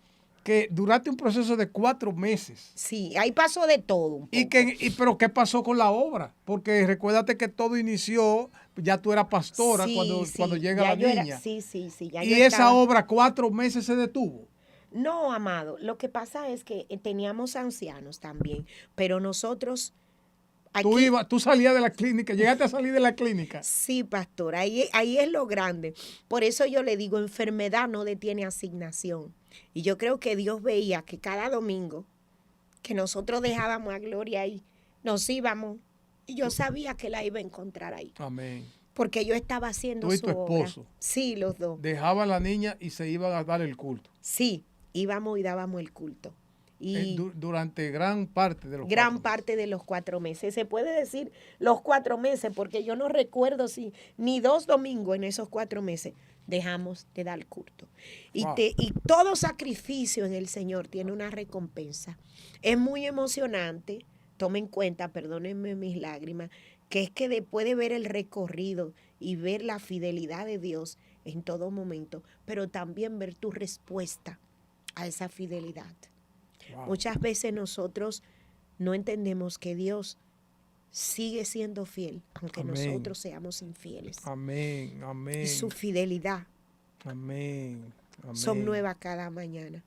que duraste un proceso de 4 meses. Sí, ahí pasó de todo un poco. Pero ¿qué pasó con la obra? Porque recuérdate que todo inició, ya tú eras pastora Sí, cuando sí, llega ya la yo niña. era, sí, ya Y yo esa estaba. obra 4 meses se detuvo. No, amado, lo que pasa es que teníamos ancianos también, pero nosotros aquí, Tú salías de la clínica, llegaste a salir de la clínica. sí, pastor, ahí es lo grande. Por eso yo le digo, enfermedad no detiene asignación. Y yo creo que Dios veía que cada domingo que nosotros dejábamos a Gloria ahí, nos íbamos, y yo sabía que la iba a encontrar ahí, Amén. porque yo estaba haciendo Tú y su tu obra. esposo Sí, los dos. dejaban a la niña y se iban a dar el culto. Sí, íbamos y dábamos el culto. Y Durante gran parte de los 4 gran meses. parte de los 4 meses. Se puede decir los 4 meses, porque yo no recuerdo si ni 2 domingos en esos 4 meses dejamos de dar culto. Wow. Y todo sacrificio en el Señor tiene una recompensa. Es muy emocionante. Tomen en cuenta, perdónenme mis lágrimas, que es que después de ver el recorrido y ver la fidelidad de Dios en todo momento, pero también ver tu respuesta a esa fidelidad. Wow. Muchas veces nosotros no entendemos que Dios sigue siendo fiel, aunque Amén. nosotros seamos infieles. Amén, amén. Y su fidelidad Amén, amén. son nuevas cada mañana.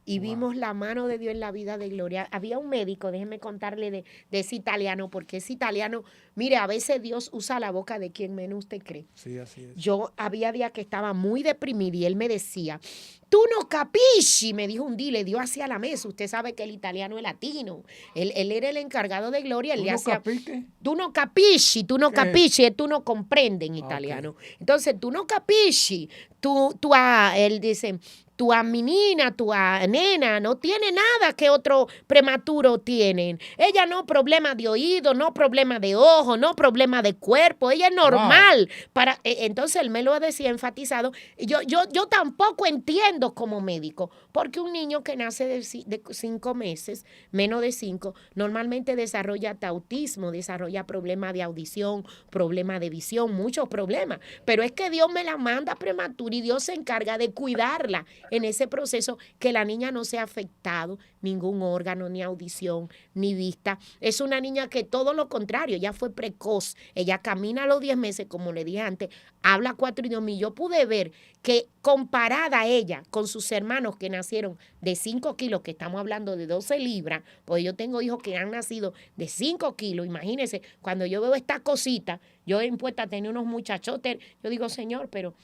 Y Wow. vimos la mano de Dios en la vida de Gloria. Había un médico, déjeme contarle de ese italiano, porque ese italiano, mire, a veces Dios usa la boca de quien menos usted cree. Sí, así es. Yo había días que estaba muy deprimida y él me decía, tú no capisci, me dijo un día, le dio hacia la mesa. Usted sabe que el italiano es latino. Él era el encargado de Gloria. Él ¿Tú le no hacía, capique? tú no capisci, tú no comprendes en italiano. Okay. Entonces, tú no capisci, él dice, tu menina, tu nena no tiene nada que otro prematuro tienen. Ella no problema de oído, no problema de ojo, no problema de cuerpo. Ella es normal. Wow. Entonces él me lo decía enfatizado. Yo tampoco entiendo como médico, porque un niño que nace de 5 meses, menos de 5, normalmente desarrolla autismo, desarrolla problemas de audición, problemas de visión, muchos problemas. Pero es que Dios me la manda prematura y Dios se encarga de cuidarla en ese proceso, que la niña no sea afectado ningún órgano, ni audición, ni vista. Es una niña que todo lo contrario, ella fue precoz, ella camina a los 10 meses, como le dije antes, habla 4 idiomas, y yo pude ver que comparada a ella con sus hermanos que nacieron de 5 kilos, que estamos hablando de 12 libras, pues yo tengo hijos que han nacido de 5 kilos, imagínense, cuando yo veo esta cosita, yo impuesta a tener unos muchachotes, yo digo, Señor, pero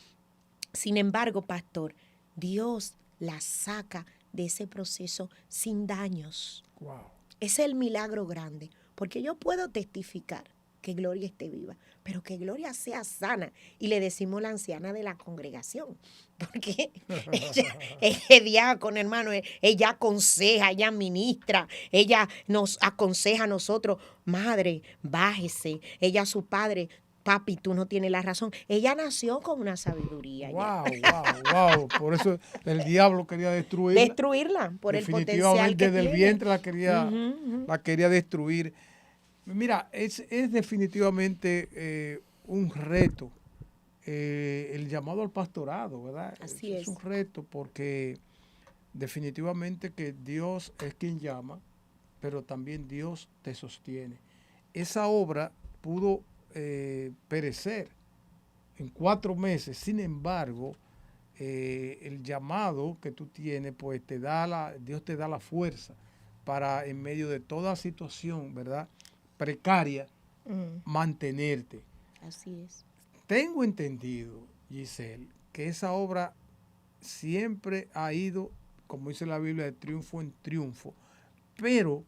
sin embargo, pastor, Dios la saca de ese proceso sin daños. Wow. Es el milagro grande, porque yo puedo testificar que Gloria esté viva, pero que Gloria sea sana. Y le decimos la anciana de la congregación, porque ella es diácono, hermano, ella aconseja, ella ministra, ella nos aconseja a nosotros, madre, bájese, ella su padre, papi, tú no tienes la razón. Ella nació con una sabiduría. Wow. Por eso el diablo quería destruirla. Destruirla por el potencial que desde tiene. el vientre la quería destruir. Mira, es definitivamente un reto el llamado al pastorado, ¿verdad? Así es. Es un reto porque definitivamente que Dios es quien llama, pero también Dios te sostiene. Esa obra pudo perecer en 4 meses. Sin embargo, el llamado que tú tienes, pues Dios te da la fuerza para, en medio de toda situación, ¿verdad?, precaria, mantenerte. Así es. Tengo entendido, Giselle, que esa obra siempre ha ido, como dice la Biblia, de triunfo en triunfo, pero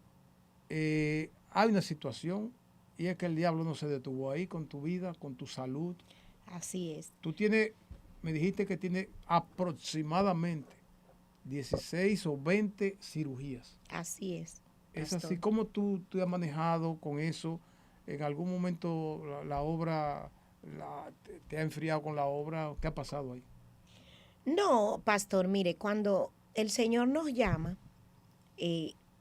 hay una situación, y es que el diablo no se detuvo ahí con tu vida, con tu salud. Así es. Tú me dijiste que tienes aproximadamente 16 o 20 cirugías. Así es. Es pastor. así. ¿Cómo tú has manejado con eso? ¿En algún momento la obra te ha enfriado con la obra? ¿Qué ha pasado ahí? No, pastor, mire, cuando el Señor nos llama,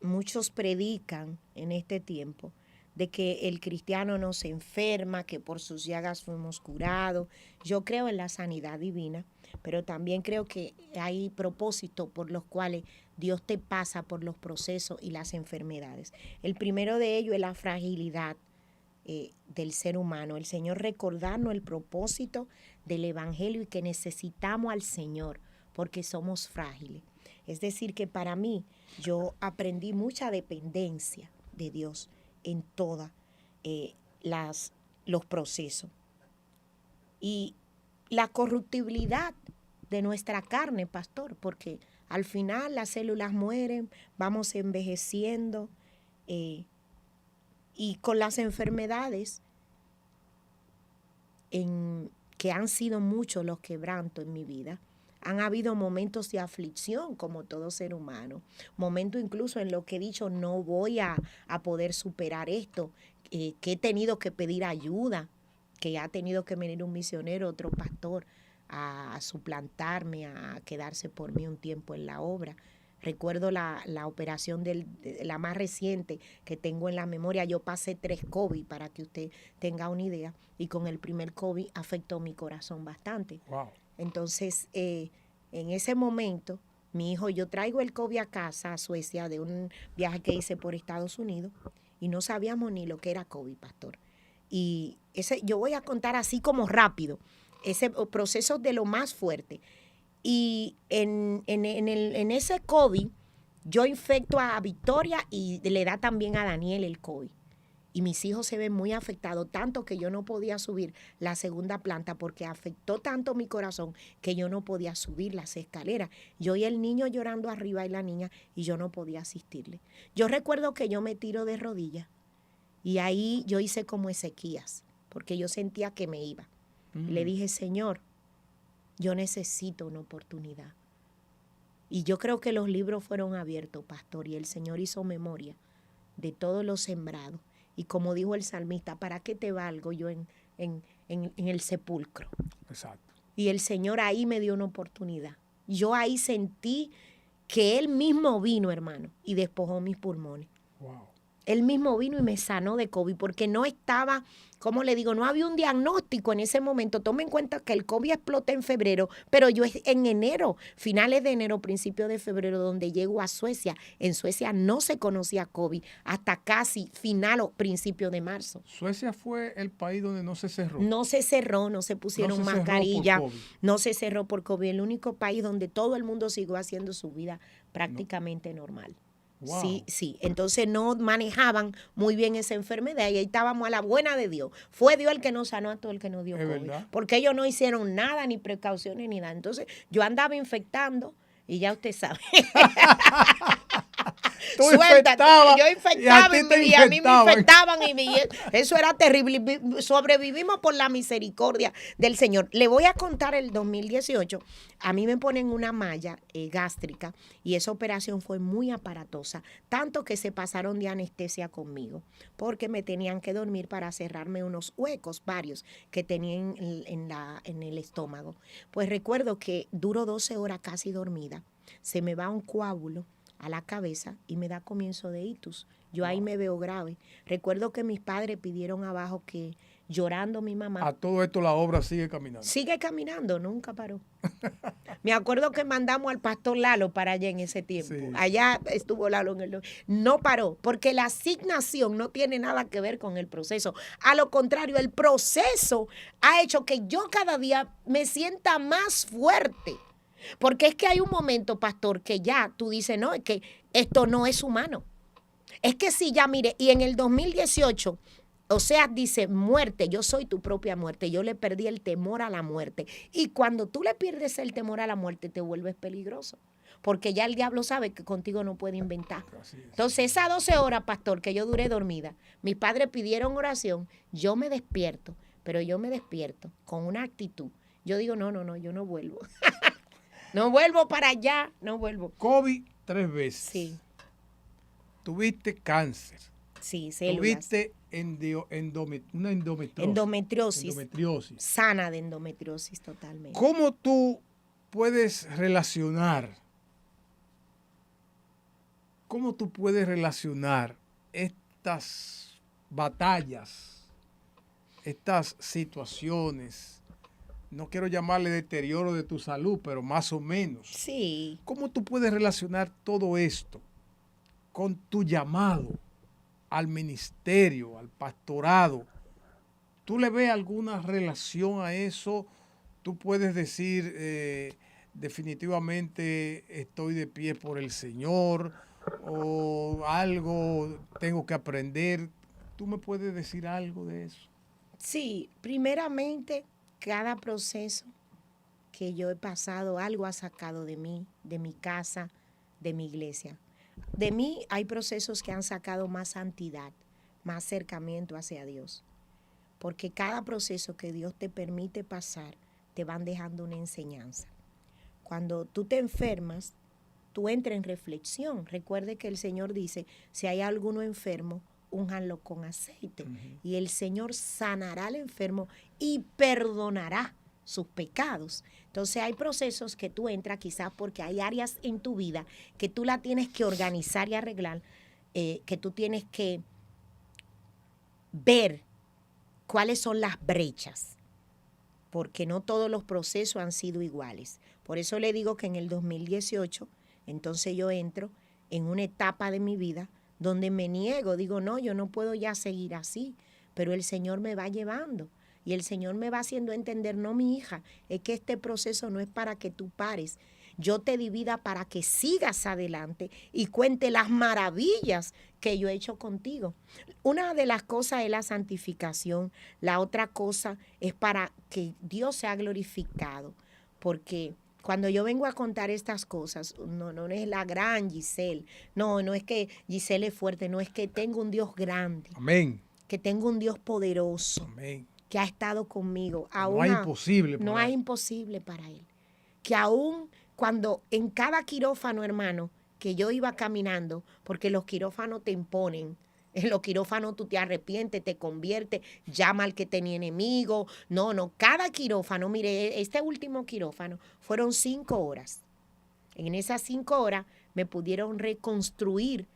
muchos predican en este tiempo de que el cristiano no se enferma, que por sus llagas fuimos curados. Yo creo en la sanidad divina, pero también creo que hay propósitos por los cuales Dios te pasa por los procesos y las enfermedades. El primero de ellos es la fragilidad del ser humano. El Señor recordarnos el propósito del Evangelio y que necesitamos al Señor porque somos frágiles. Es decir, que para mí yo aprendí mucha dependencia de Dios en todos los procesos. Y la corruptibilidad de nuestra carne, pastor, porque al final las células mueren, vamos envejeciendo y con las enfermedades que han sido muchos los quebrantos en mi vida. Han habido momentos de aflicción como todo ser humano, momentos incluso en los que he dicho no voy a poder superar esto, que he tenido que pedir ayuda, que ha tenido que venir un misionero, otro pastor a suplantarme, a quedarse por mí un tiempo en la obra. Recuerdo la operación la más reciente que tengo en la memoria. Yo pasé 3 COVID para que usted tenga una idea y con el primer COVID afectó mi corazón bastante. Wow. Entonces, en ese momento, mi hijo, yo traigo el COVID a casa, a Suecia, de un viaje que hice por Estados Unidos y no sabíamos ni lo que era COVID, pastor. Y yo voy a contar así como rápido, ese proceso de lo más fuerte. Y en ese COVID, yo infecto a Victoria y le da también a Daniel el COVID. Y mis hijos se ven muy afectados, tanto que yo no podía subir la segunda planta porque afectó tanto mi corazón que yo no podía subir las escaleras. Yo y el niño llorando arriba y la niña y yo no podía asistirle. Yo recuerdo que yo me tiro de rodillas y ahí yo hice como Ezequías porque yo sentía que me iba. Le dije, Señor, yo necesito una oportunidad. Y yo creo que los libros fueron abiertos, pastor, y el Señor hizo memoria de todos los sembrados. Y como dijo el salmista, ¿para qué te valgo yo en el sepulcro? Exacto. Y el Señor ahí me dio una oportunidad. Yo ahí sentí que Él mismo vino, hermano, y despojó mis pulmones. Wow. Él mismo vino y me sanó de COVID porque no estaba, ¿cómo le digo? No había un diagnóstico en ese momento. Tome en cuenta que el COVID explota en febrero, pero yo en enero, finales de enero, principios de febrero, donde llego a Suecia. En Suecia no se conocía COVID hasta casi final o principio de marzo. Suecia fue el país donde no se cerró. No se cerró, no se pusieron mascarilla, no se cerró por COVID. El único país donde todo el mundo siguió haciendo su vida prácticamente normal. Wow. Sí, sí. Entonces no manejaban muy bien esa enfermedad y ahí estábamos a la buena de Dios. Fue Dios el que nos sanó a todo el que nos dio COVID. ¿Verdad? Porque ellos no hicieron nada, ni precauciones, ni nada. Entonces yo andaba infectando y ya usted sabe. Suéltate, yo infectaba y a mí me infectaban y eso era terrible. Sobrevivimos por la misericordia del Señor. Le voy a contar el 2018. A mí me ponen una malla gástrica y esa operación fue muy aparatosa, tanto que se pasaron de anestesia conmigo porque me tenían que dormir para cerrarme unos huecos, varios, que tenían en el estómago. Pues recuerdo que duro 12 horas casi dormida. Se me va un coágulo a la cabeza y me da comienzo de ictus. Yo ahí me veo grave. Recuerdo que mis padres pidieron abajo que llorando mi mamá. A todo esto la obra sigue caminando. Sigue caminando, nunca paró. Me acuerdo que mandamos al pastor Lalo para allá en ese tiempo. Sí. Allá estuvo Lalo en el... No paró, porque la asignación no tiene nada que ver con el proceso. A lo contrario, el proceso ha hecho que yo cada día me sienta más fuerte. Porque es que hay un momento, pastor, que ya tú dices, no, es que esto no es humano. Es que sí, ya mire, y en el 2018, Oseas dice, muerte, yo soy tu propia muerte. Yo le perdí el temor a la muerte. Y cuando tú le pierdes el temor a la muerte, te vuelves peligroso. Porque ya el diablo sabe que contigo no puede inventar. Entonces, esas 12 horas, pastor, que yo duré dormida, mis padres pidieron oración, yo me despierto, pero yo me despierto con una actitud. Yo digo, no, yo no vuelvo. No vuelvo para allá, no vuelvo. COVID 3 veces. Sí, Tuviste cáncer. sí, células. Tuviste una endometriosis. Sana de endometriosis totalmente. ¿Cómo tú puedes relacionar estas batallas, estas situaciones? No quiero llamarle deterioro de tu salud, pero más o menos. Sí. ¿Cómo tú puedes relacionar todo esto con tu llamado al ministerio, al pastorado? ¿Tú le ves alguna relación a eso? ¿Tú puedes decir definitivamente estoy de pie por el Señor o algo tengo que aprender? ¿Tú me puedes decir algo de eso? Sí, primeramente, cada proceso que yo he pasado, algo ha sacado de mí, de mi casa, de mi iglesia. De mí hay procesos que han sacado más santidad, más acercamiento hacia Dios. Porque cada proceso que Dios te permite pasar, te van dejando una enseñanza. Cuando tú te enfermas, tú entras en reflexión. Recuerde que el Señor dice, si hay alguno enfermo, únjanlo con aceite. Y el Señor sanará al enfermo y perdonará sus pecados. Entonces hay procesos que tú entras quizás porque hay áreas en tu vida que tú la tienes que organizar y arreglar, que tú tienes que ver cuáles son las brechas, porque no todos los procesos han sido iguales. Por eso le digo que en el 2018, entonces yo entro en una etapa de mi vida donde me niego, digo, no, yo no puedo ya seguir así, pero el Señor me va llevando y el Señor me va haciendo entender, no, mi hija, es que este proceso no es para que tú pares. Yo te di vida para que sigas adelante y cuente las maravillas que yo he hecho contigo. Una de las cosas es la santificación, la otra cosa es para que Dios sea glorificado, porque cuando yo vengo a contar estas cosas, no es la gran Giselle, no es que Giselle es fuerte, no es que tengo un Dios grande. Amén. Que tengo un Dios poderoso. Amén. Que ha estado conmigo. No hay imposible para él. No hay imposible para él. Que aún cuando en cada quirófano, hermano, que yo iba caminando, porque los quirófanos te imponen, en los quirófanos tú te arrepientes, te conviertes, llama al que tenía enemigo. No, cada quirófano, mire, este último quirófano fueron 5 horas. En esas 5 horas me pudieron reconstruir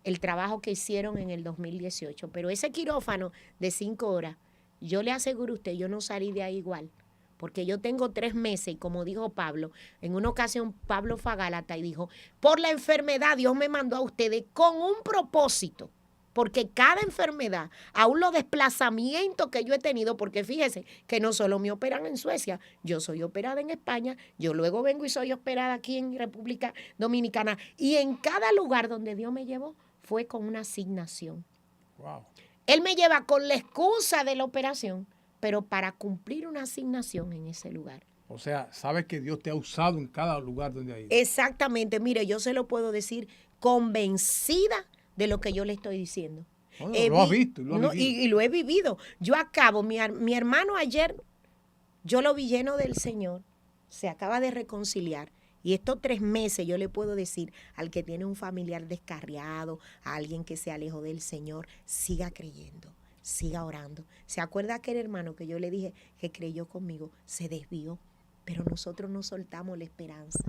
el trabajo que hicieron en el 2018. Pero ese quirófano de 5 horas, yo le aseguro a usted, yo no salí de ahí igual. Porque yo tengo 3 meses y como dijo Pablo, en una ocasión Pablo fue a Gálatas y dijo, por la enfermedad Dios me mandó a ustedes con un propósito. Porque cada enfermedad, aún los desplazamientos que yo he tenido, porque fíjese que no solo me operan en Suecia, yo soy operada en España, yo luego vengo y soy operada aquí en República Dominicana. Y en cada lugar donde Dios me llevó fue con una asignación. Wow. Él me lleva con la excusa de la operación, pero para cumplir una asignación en ese lugar. O sea, sabes que Dios te ha usado en cada lugar donde ha ido. Exactamente. Mire, yo se lo puedo decir convencida de lo que yo le estoy diciendo. Lo has visto. Y lo he vivido. Yo acabo, mi hermano ayer, yo lo vi lleno del Señor, se acaba de reconciliar. Y estos 3 meses yo le puedo decir al que tiene un familiar descarriado, a alguien que se alejó del Señor, siga creyendo, siga orando. ¿Se acuerda aquel hermano que yo le dije que creyó conmigo? Se desvió, pero nosotros no soltamos la esperanza.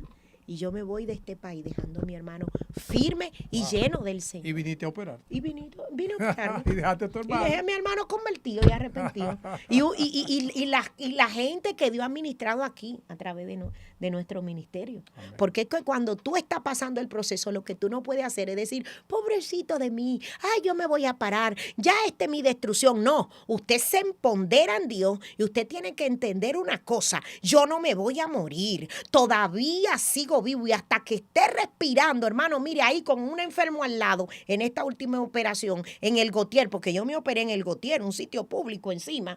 Y yo me voy de este país dejando a mi hermano firme y lleno del Señor. ¿Y viniste a operar? Y vine a operar. Y dejaste a tu hermano. Y dejé a mi hermano convertido y arrepentido. y la gente que Dios ha ministrado aquí a través de nuestro ministerio. Amén. Porque es que cuando tú estás pasando el proceso, lo que tú no puedes hacer es decir, pobrecito de mí, ay, yo me voy a parar, ya esta es mi destrucción. No, usted se empodera en Dios y usted tiene que entender una cosa, yo no me voy a morir, todavía sigo vivo y hasta que esté respirando, hermano, mire ahí con un enfermo al lado, en esta última operación, en el Gautier, porque yo me operé en el Gautier, un sitio público encima,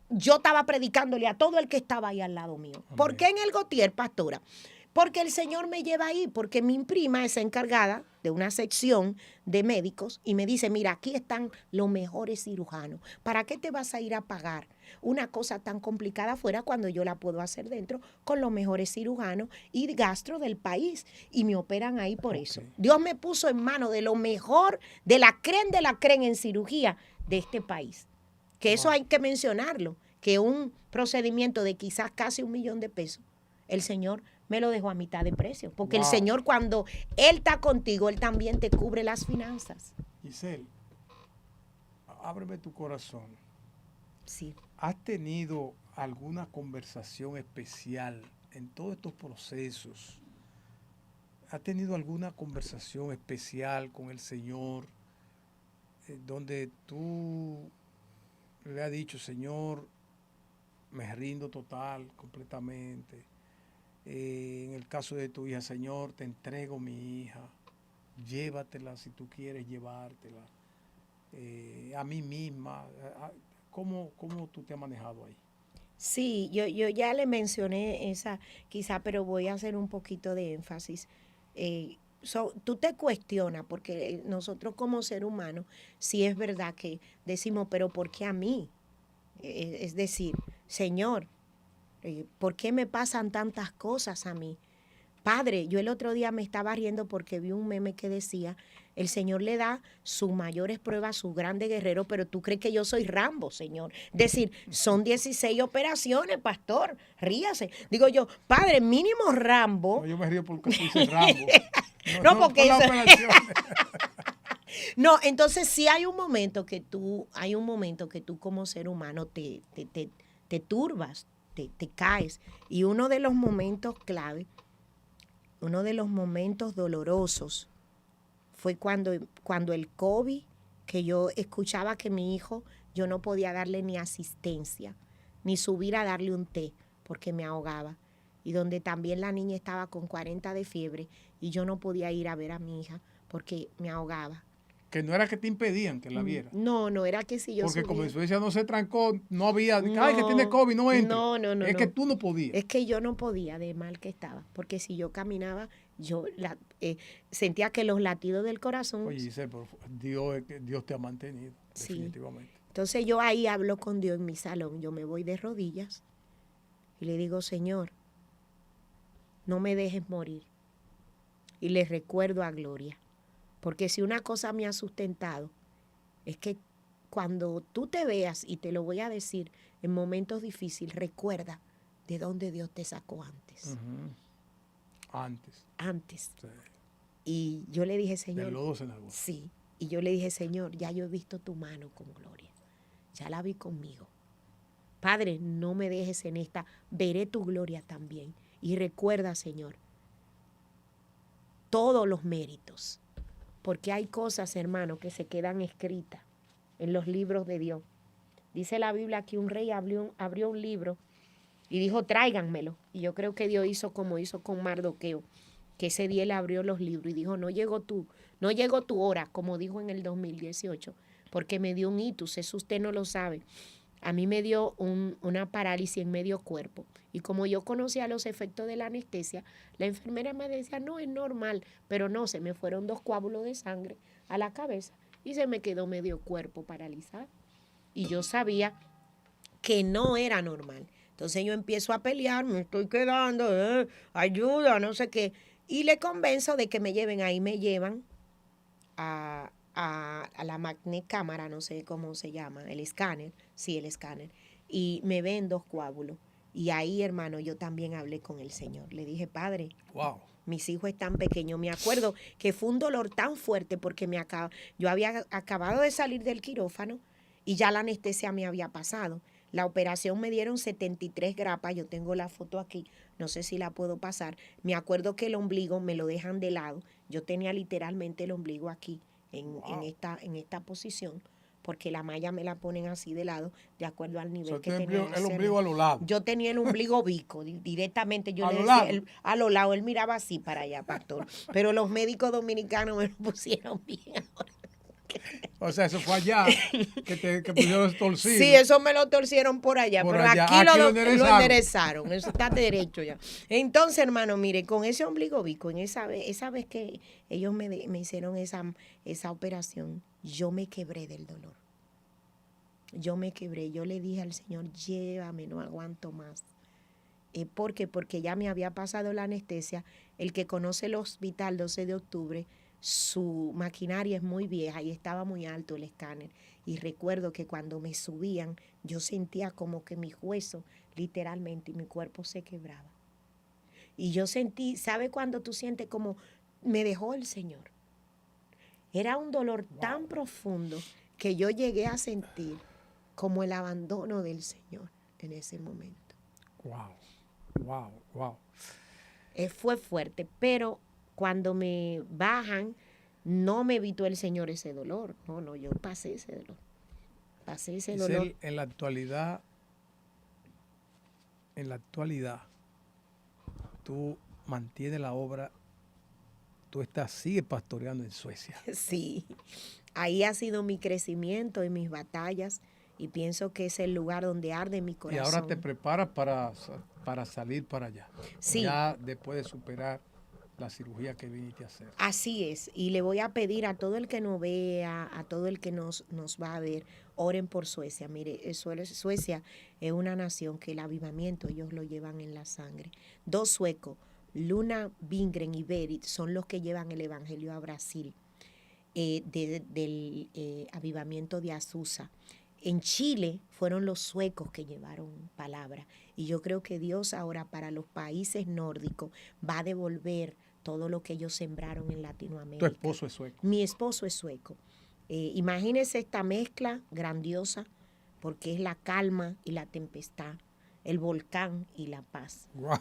yo estaba predicándole a todo el que estaba ahí al lado mío. Amén. ¿Por qué en el Gautier, pastora? Porque el Señor me lleva ahí, porque mi prima es encargada de una sección de médicos y me dice, mira, aquí están los mejores cirujanos. ¿Para qué te vas a ir a pagar una cosa tan complicada afuera cuando yo la puedo hacer dentro con los mejores cirujanos y gastro del país? Y me operan ahí por eso. Dios me puso en manos de lo mejor, de la creen en cirugía de este país. Que eso hay que mencionarlo, que un procedimiento de quizás casi $1,000,000, el Señor me lo dejó a mitad de precio. Porque el Señor, cuando Él está contigo, Él también te cubre las finanzas. Giselle, ábreme tu corazón. Sí. ¿Has tenido alguna conversación especial en todos estos procesos? ¿Has tenido alguna conversación especial con el Señor donde tú le has dicho, Señor, me rindo total, completamente? En el caso de tu hija, Señor, te entrego mi hija, llévatela si tú quieres llevártela, a mí misma. ¿Cómo tú te has manejado ahí? Sí, yo ya le mencioné esa quizá, pero voy a hacer un poquito de énfasis. Tú te cuestionas, porque nosotros como ser humano, sí es verdad que decimos, pero ¿por qué a mí? Es decir, Señor, ¿por qué me pasan tantas cosas a mí? Padre, yo el otro día me estaba riendo porque vi un meme que decía, el Señor le da sus mayores pruebas a su grande guerrero, pero tú crees que yo soy Rambo, Señor. Es decir, son 16 operaciones, pastor, ríase. Digo yo, Padre, mínimo Rambo. No, yo me río porque tú dices Rambo. No, porque por eso... las operaciones. No, entonces sí hay un momento que tú como ser humano te turbas, te caes. Y uno de los momentos clave, uno de los momentos dolorosos fue cuando el COVID, que yo escuchaba que mi hijo, yo no podía darle ni asistencia, ni subir a darle un té, porque me ahogaba. Y donde también la niña estaba con 40 de fiebre y yo no podía ir a ver a mi hija porque me ahogaba. Que no era que te impedían que la viera. No era que si yo porque subía. como Suecia no se trancó, no había, No, ay, que tiene COVID, no entre. No. Es que tú no podías. Es que yo no podía de mal que estaba, porque si yo caminaba, yo sentía que los latidos del corazón... Oye, dice, pero Dios te ha mantenido, sí. Definitivamente. Entonces yo ahí hablo con Dios en mi salón, yo me voy de rodillas y le digo, Señor, no me dejes morir. Y le recuerdo a Gloria, porque si una cosa me ha sustentado, es que cuando tú te veas, y te lo voy a decir, en momentos difíciles, recuerda de dónde Dios te sacó antes. Antes. Sí. Y yo le dije, Señor. Del lodo cenagoso. Sí. Y yo le dije, Señor, ya yo he visto tu mano con Gloria. Ya la vi conmigo. Padre, no me dejes en esta. Veré tu gloria también. Y recuerda, Señor, todos los méritos. Porque hay cosas, hermano, que se quedan escritas en los libros de Dios. Dice la Biblia que un rey abrió un libro y dijo, tráiganmelo. Y yo creo que Dios hizo como hizo con Mardoqueo, que ese día él abrió los libros y dijo, no llegó tu hora, como dijo en el 2018, porque me dio un ictus, eso usted no lo sabe. A mí me dio una parálisis en medio cuerpo. Y como yo conocía los efectos de la anestesia, la enfermera me decía, no, es normal. Pero no, se me fueron 2 coágulos de sangre a la cabeza y se me quedó medio cuerpo paralizado. Y yo sabía que no era normal. Entonces yo empiezo a pelear, me estoy quedando, ayuda, no sé qué. Y le convenzo de que me lleven ahí, me llevan a la magnecámara, no sé cómo se llama, el escáner, sí, el escáner. Y me ven 2 coágulos. Y ahí, hermano, yo también hablé con el Señor. Le dije, Padre, wow, mis hijos están pequeños. Me acuerdo que fue un dolor tan fuerte porque yo había acabado de salir del quirófano y ya la anestesia me había pasado. La operación me dieron 73 grapas, yo tengo la foto aquí, no sé si la puedo pasar. Me acuerdo que el ombligo me lo dejan de lado. Yo tenía literalmente el ombligo aquí, en esta posición, porque la malla me la ponen así de lado, de acuerdo al nivel que tenía. El ombligo a los lados. Yo tenía el ombligo bico, directamente. Yo le decía, a los lados, él miraba así para allá, pastor. Pero los médicos dominicanos me lo pusieron bien ahora. O sea, eso fue allá que pusieron los torcidos. Sí, eso me lo torcieron por allá, pero allá. aquí lo enderezaron. enderezaron. Eso está derecho ya. Entonces, hermano, mire, con ese ombligo bico, esa vez que ellos me hicieron esa operación, yo me quebré del dolor. Yo me quebré. Yo le dije al Señor, llévame, no aguanto más. ¿Por qué? Porque ya me había pasado la anestesia. El que conoce el hospital 12 de octubre, su maquinaria es muy vieja y estaba muy alto el escáner. Y recuerdo que cuando me subían, yo sentía como que mis huesos, literalmente, y mi cuerpo se quebraba. Y yo sentí, ¿sabe cuando tú sientes como me dejó el Señor? Era un dolor tan profundo que yo llegué a sentir como el abandono del Señor en ese momento. Wow. Fue fuerte, pero cuando me bajan, no me evitó el Señor ese dolor. No, yo pasé ese dolor. Dolor. En la actualidad, tú mantienes la obra, sigues pastoreando en Suecia. Sí, ahí ha sido mi crecimiento y mis batallas, y pienso que es el lugar donde arde mi corazón. Y ahora te preparas para salir para allá. Sí. Ya después de superar la cirugía que viniste a hacer. Así es, y le voy a pedir a todo el que nos vea, a todo el que nos va a ver, oren por Suecia. Mire, Suecia es una nación que el avivamiento ellos lo llevan en la sangre. 2 suecos, Luna Bingren y Berit, son los que llevan el evangelio a Brasil, del avivamiento de Azusa. En Chile fueron los suecos que llevaron palabra, y yo creo que Dios ahora para los países nórdicos va a devolver todo lo que ellos sembraron en Latinoamérica. ¿Tu esposo es sueco? Mi esposo es sueco. Imagínese esta mezcla grandiosa, porque es la calma y la tempestad, el volcán y la paz. Wow.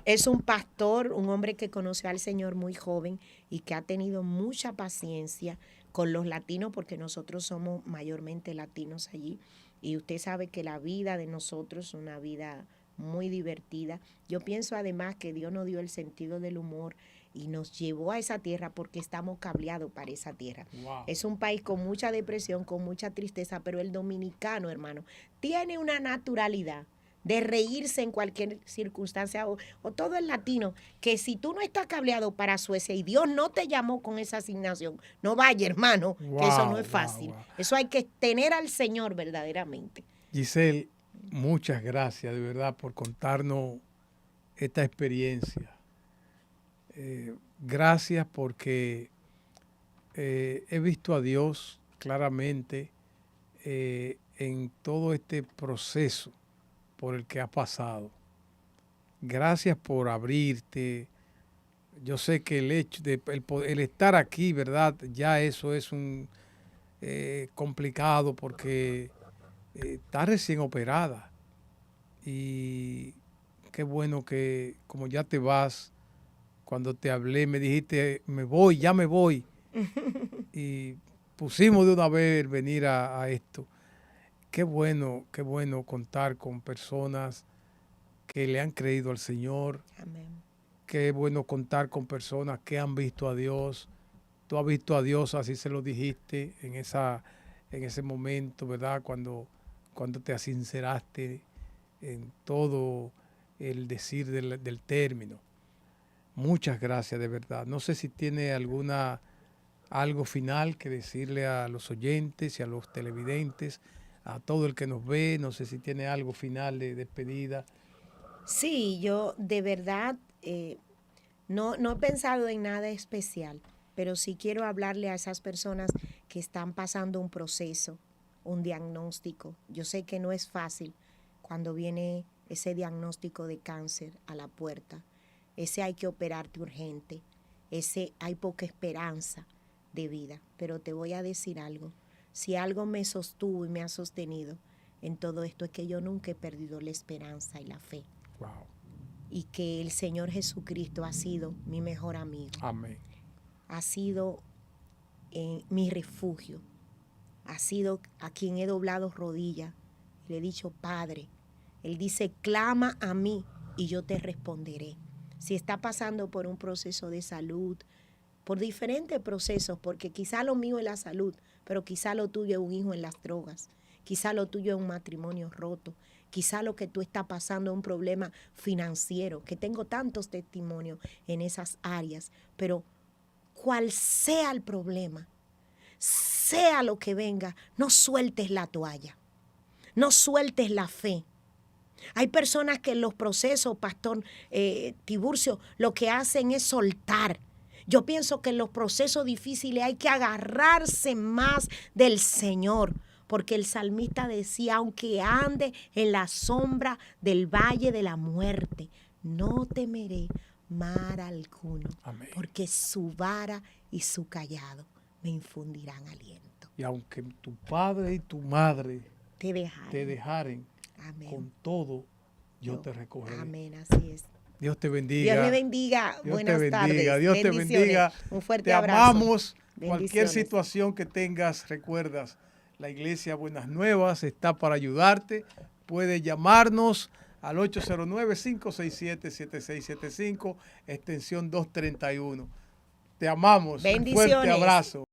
Es un pastor, un hombre que conoció al Señor muy joven y que ha tenido mucha paciencia con los latinos, porque nosotros somos mayormente latinos allí, y usted sabe que la vida de nosotros es una vida muy divertida. Yo pienso además que Dios nos dio el sentido del humor y nos llevó a esa tierra porque estamos cableados para esa tierra. Wow. Es un país con mucha depresión, con mucha tristeza, pero el dominicano, hermano, tiene una naturalidad de reírse en cualquier circunstancia, o todo el latino, que si tú no estás cableado para Suecia y Dios no te llamó con esa asignación, no vaya, hermano, que eso no es fácil. Eso hay que tener al Señor verdaderamente. Giselle, muchas gracias de verdad por contarnos esta experiencia. Gracias porque he visto a Dios claramente en todo este proceso por el que has pasado. Gracias por abrirte. Yo sé que el hecho de el estar aquí, ¿verdad? Ya eso es un complicado porque está recién operada. Y qué bueno que como ya te vas, cuando te hablé me dijiste, ya me voy. Y pusimos de una vez venir a esto. Qué bueno contar con personas que le han creído al Señor. Amén. Qué bueno contar con personas que han visto a Dios. Tú has visto a Dios, así se lo dijiste en ese momento, ¿verdad? Cuando te sinceraste en todo el decir del término. Muchas gracias, de verdad. No sé si tiene algo final que decirle a los oyentes y a los televidentes, a todo el que nos ve. No sé si tiene algo final de despedida. Sí, yo de verdad no he pensado en nada especial, pero sí quiero hablarle a esas personas que están pasando un proceso, un diagnóstico. Yo sé que no es fácil cuando viene ese diagnóstico de cáncer a la puerta. Ese hay que operarte urgente, ese hay poca esperanza de vida. Pero te voy a decir algo, si algo me sostuvo y me ha sostenido en todo esto es que yo nunca he perdido la esperanza y la fe. Wow. Y que el Señor Jesucristo ha sido mi mejor amigo. Amén. Ha sido mi refugio. Ha sido a quien he doblado rodillas y le he dicho, Padre. Él dice, clama a mí y yo te responderé. Si está pasando por un proceso de salud, por diferentes procesos, porque quizá lo mío es la salud, pero quizá lo tuyo es un hijo en las drogas, quizá lo tuyo es un matrimonio roto, quizá lo que tú estás pasando es un problema financiero, que tengo tantos testimonios en esas áreas, pero cual sea el problema, sea lo que venga, no sueltes la toalla, no sueltes la fe. Hay personas que en los procesos, Pastor Tiburcio, lo que hacen es soltar. Yo pienso que en los procesos difíciles hay que agarrarse más del Señor, porque el salmista decía, aunque ande en la sombra del valle de la muerte, no temeré mal alguno, Amén. porque su vara y su callado me infundirán aliento. Y aunque tu padre y tu madre Te dejaré. te dejaren, Amén. con todo yo te recogeré. Amén, así es. Dios te bendiga. Dios le bendiga. Dios Buenas te bendiga. tardes. Dios te Bendiciones. bendiga. Un fuerte te abrazo. amamos. Cualquier Bendiciones. situación que tengas, recuerdas, la Iglesia Buenas Nuevas está para ayudarte. Puedes llamarnos al 809-567-7675, extensión 231. Te amamos. Un fuerte Bendiciones. abrazo.